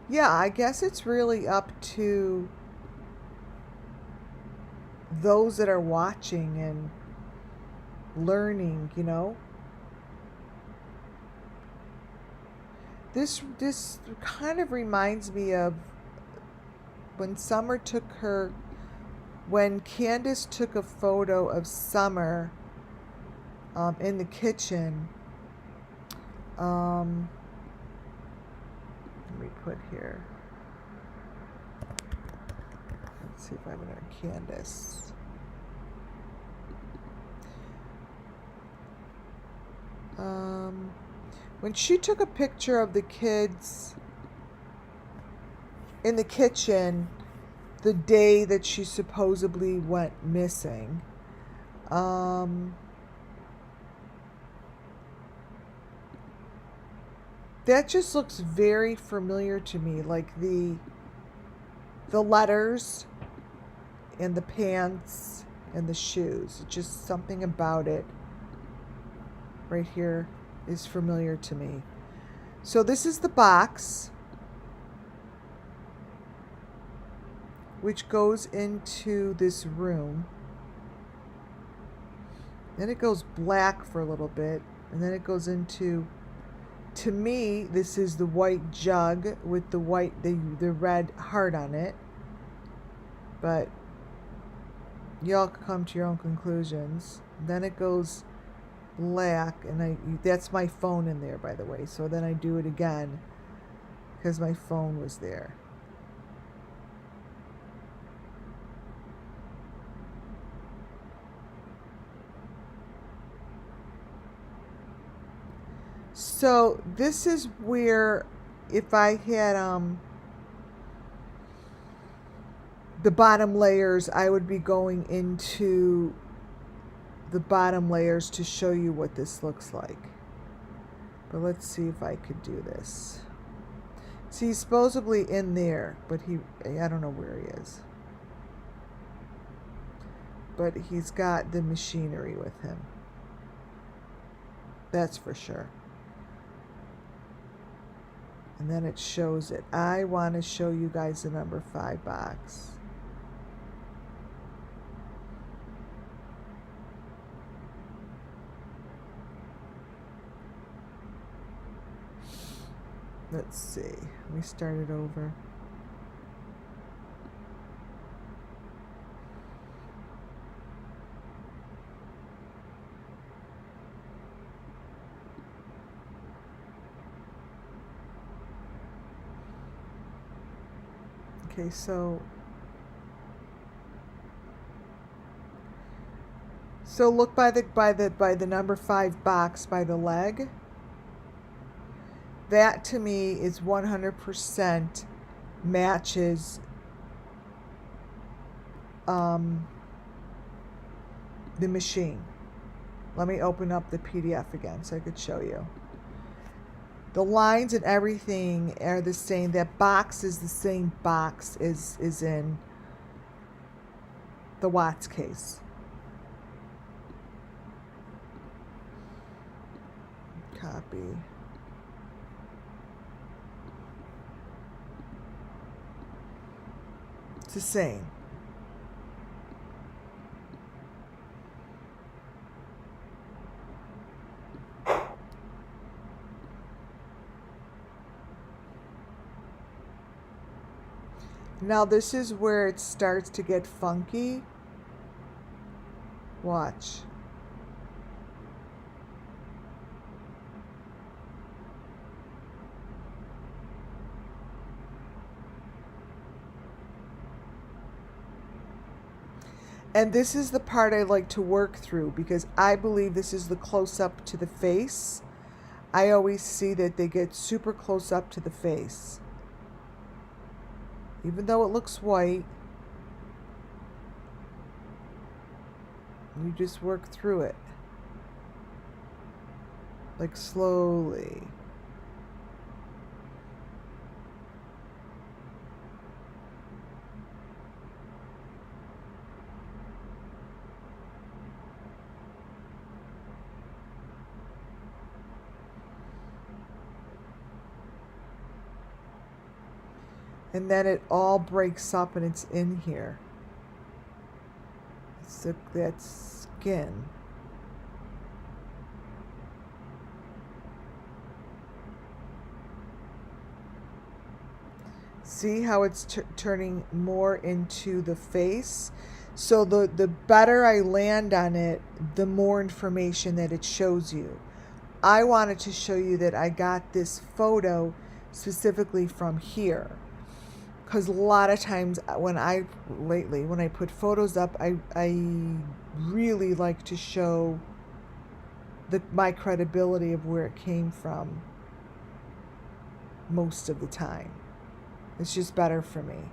A: Yeah, I guess it's really up to those that are watching and learning, you know. This kind of reminds me of when Summer took her, when Candace took a photo of Summer in the kitchen. Let me put here. Let's see if I have another Candace. When she took a picture of the kids in the kitchen the day that she supposedly went missing, that just looks very familiar to me, like the letters and the pants and the shoes. Just something about it right here is familiar to me. So this is the box, which goes into this room. Then it goes black for a little bit, and then it goes into, to me, this is the white jug with the white, the red heart on it. But y'all can come to your own conclusions. Then it goes black, and that's my phone in there, by the way. So then I do it again because my phone was there. So this is where, if I had the bottom layers, I would be going into the bottom layers to show you what this looks like. But let's see if I could do this. See, he's supposedly in there, but I don't know where he is. But he's got the machinery with him. That's for sure. And then it shows it. I want to show you guys the number 5 box. Let's see. Let me start it over. Okay, so look by the number 5 box by the leg. That to me is 100% matches the machine. Let me open up the PDF again so I could show you. The lines and everything are the same. That box is the same box is in the Watts case. Copy. It's the same. Now this is where it starts to get funky. Watch. And this is the part I like to work through because I believe this is the close-up to the face. I always see that they get super close up to the face. Even though it looks white, you just work through it. Like slowly. And then it all breaks up and it's in here. So that skin. See how it's turning more into the face? So the better I land on it, the more information that it shows you. I wanted to show you that I got this photo specifically from here. Because a lot of times when I put photos up, I really like to show my credibility of where it came from most of the time. It's just better for me.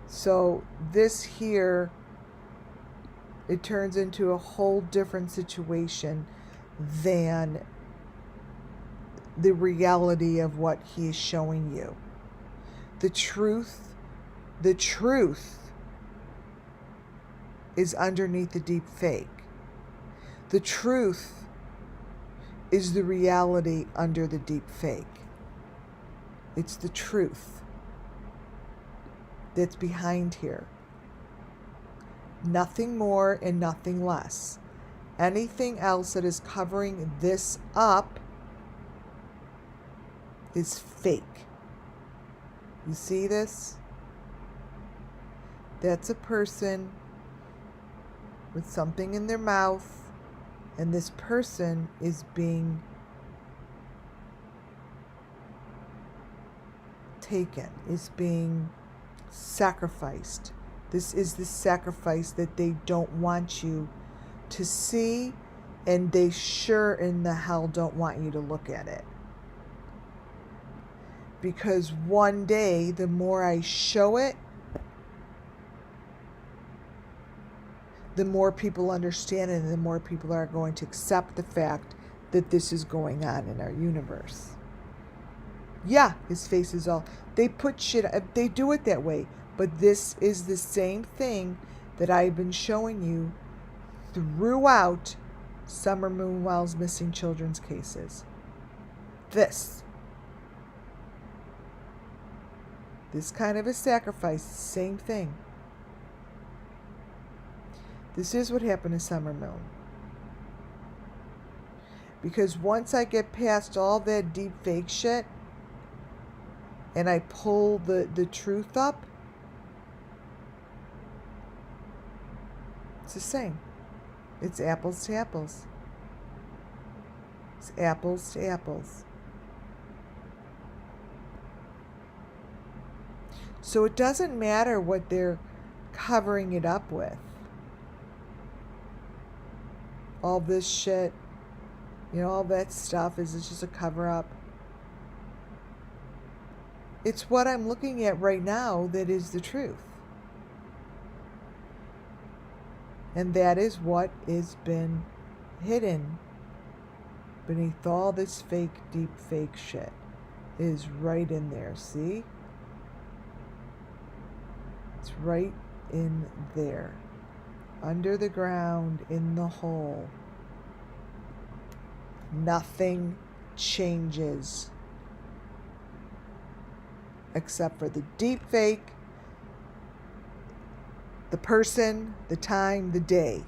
A: So this here, it turns into a whole different situation than the reality of what he is showing you. The truth is underneath the deep fake. The truth is the reality under the deep fake. It's the truth that's behind here. Nothing more and nothing less. Anything else that is covering this up is fake. You see this? That's a person with something in their mouth, and this person is being taken, is being sacrificed. This is the sacrifice that they don't want you to see, and they sure in the hell don't want you to look at it. Because one day, the more I show it, the more people understand it, and the more people are going to accept the fact that this is going on in our universe. Yeah, his face is all... They put shit... They do it that way. But this is the same thing that I've been showing you throughout Summer Moonwell's missing children's cases. This kind of a sacrifice, same thing. This is what happened to Summer Moon. Because once I get past all that deep fake shit and I pull the truth up, it's the same. It's apples to apples. It's apples to apples. So it doesn't matter what they're covering it up with. All this shit, you know, all that stuff is just a cover up. It's what I'm looking at right now that is the truth. And that is what has been hidden beneath all this fake, deep fake shit. It is right in there, see? It's right in there. Under the ground, in the hole. Nothing changes. Except for the deep fake, the person, the time, the day.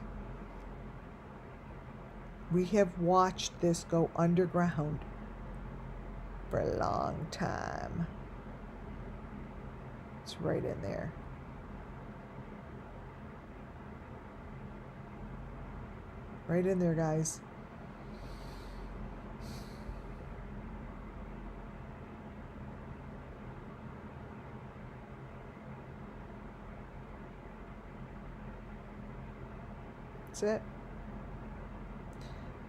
A: We have watched this go underground for a long time. It's right in there. Right in there, guys. That's it.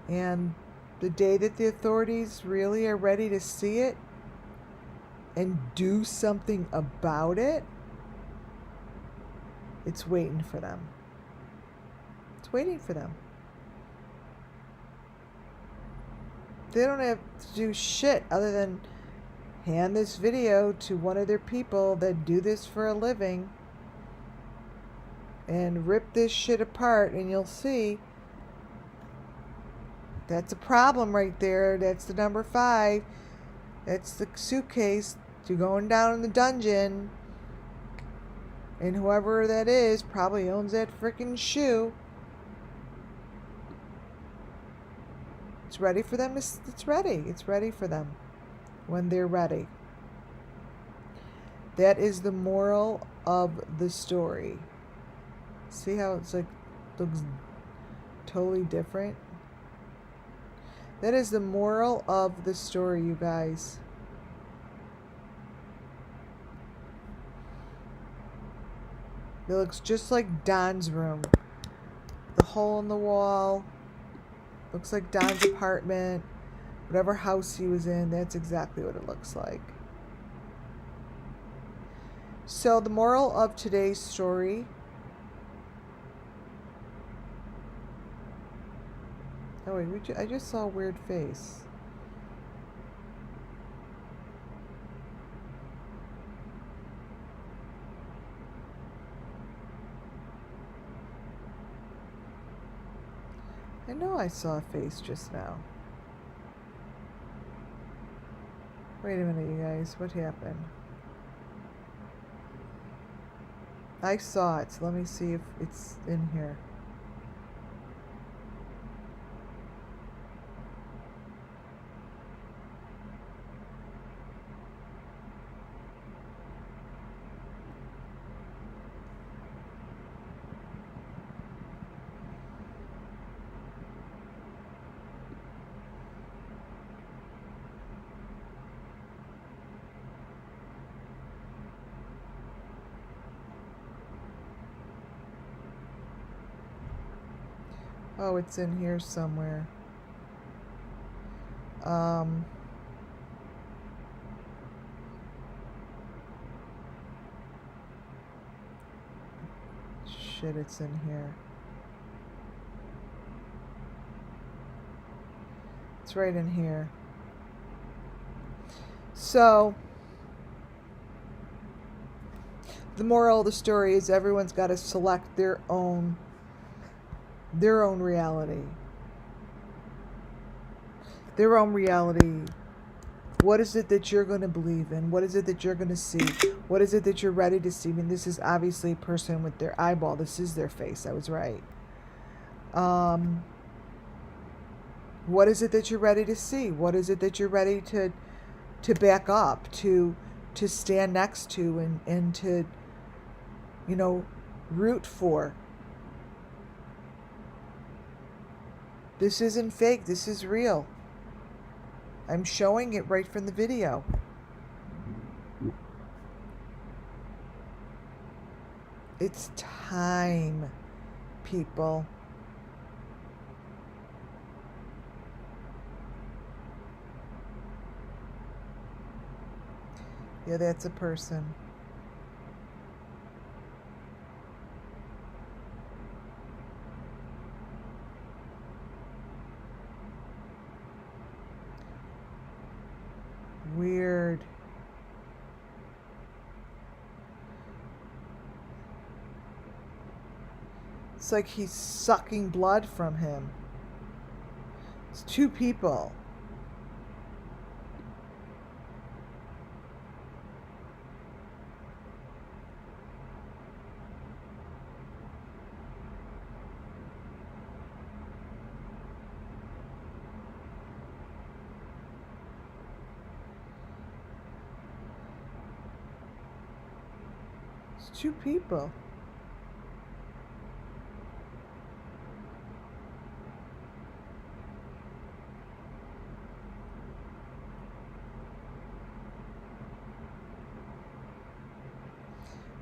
A: And the day that the authorities really are ready to see it and do something about it, it's waiting for them. It's waiting for them. They don't have to do shit other than hand this video to one of their people that do this for a living and rip this shit apart, and you'll see that's a problem right there. That's the number 5. That's the suitcase to going down in the dungeon, and whoever that is probably owns that freaking shoe. It's ready for them. It's ready. It's ready for them when they're ready. That is the moral of the story. See how it's like looks totally different? That is the moral of the story, you guys. It looks just like Don's room. The hole in the wall. Looks like Don's apartment. Whatever house he was in, that's exactly what it looks like. So the moral of today's story. Oh wait, I just saw a weird face. I know I saw a face just now. Wait a minute, you guys. What happened? I saw it, so let me see if it's in here. Oh, it's in here somewhere. Shit, it's in here. It's right in here. So, the moral of the story is everyone's got to select their own reality. Their own reality. What is it that you're going to believe in? What is it that you're going to see? What is it that you're ready to see? I mean, this is obviously a person with their eyeball. This is their face. I was right. What is it that you're ready to see? What is it that you're ready to back up, to stand next to, and to, you know, root for? This isn't fake. This is real. I'm showing it right from the video. It's time, people. Yeah, that's a person. Weird. It's like he's sucking blood from him. It's two people. It's two people.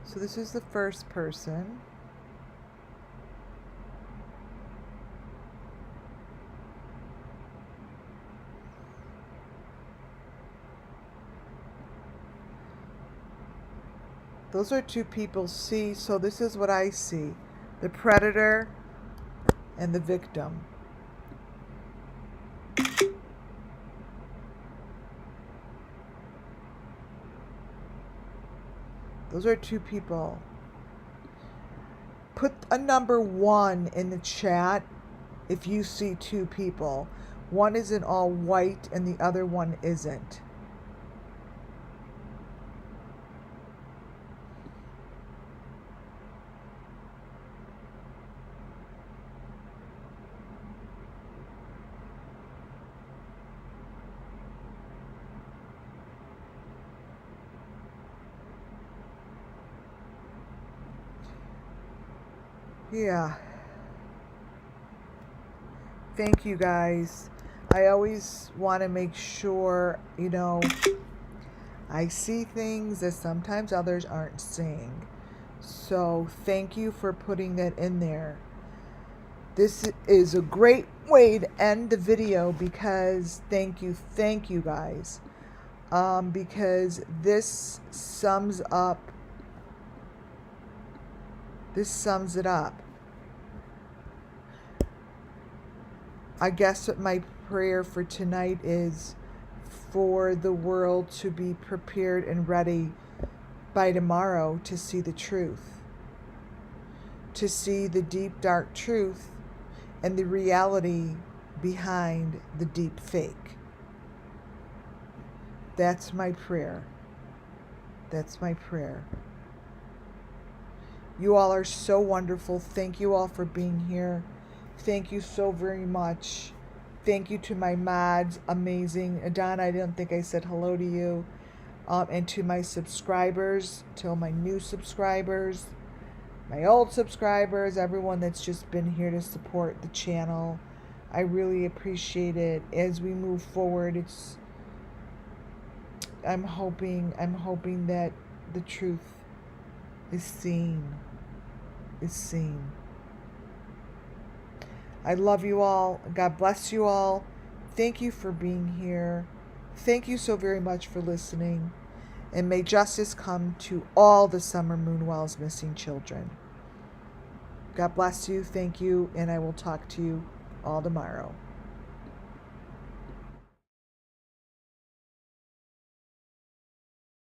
A: So this is the first person. Those are two people. See, so this is what I see. The predator and the victim. Those are two people. Put a number 1 in the chat if you see two people. One isn't all white and the other one isn't. Yeah. Thank you guys. I always want to make sure, you know, I see things that sometimes others aren't seeing. So thank you for putting that in there. This is a great way to end the video because thank you guys. Because this sums it up. I guess what my prayer for tonight is for the world to be prepared and ready by tomorrow to see the truth. To see the deep, dark truth and the reality behind the deep fake. That's my prayer. That's my prayer. You all are so wonderful. Thank you all for being here. Thank you so very much. Thank you to my mods. Amazing. Adon, I didn't think I said hello to you. And to my subscribers, to my new subscribers, my old subscribers, everyone that's just been here to support the channel. I really appreciate it. As we move forward, I'm hoping that the truth is seen. I love you all. God bless you all. Thank you for being here. Thank you so very much for listening. And may justice come to all the Summer Moonwell's missing children. God bless you. Thank you. And I will talk to you all tomorrow.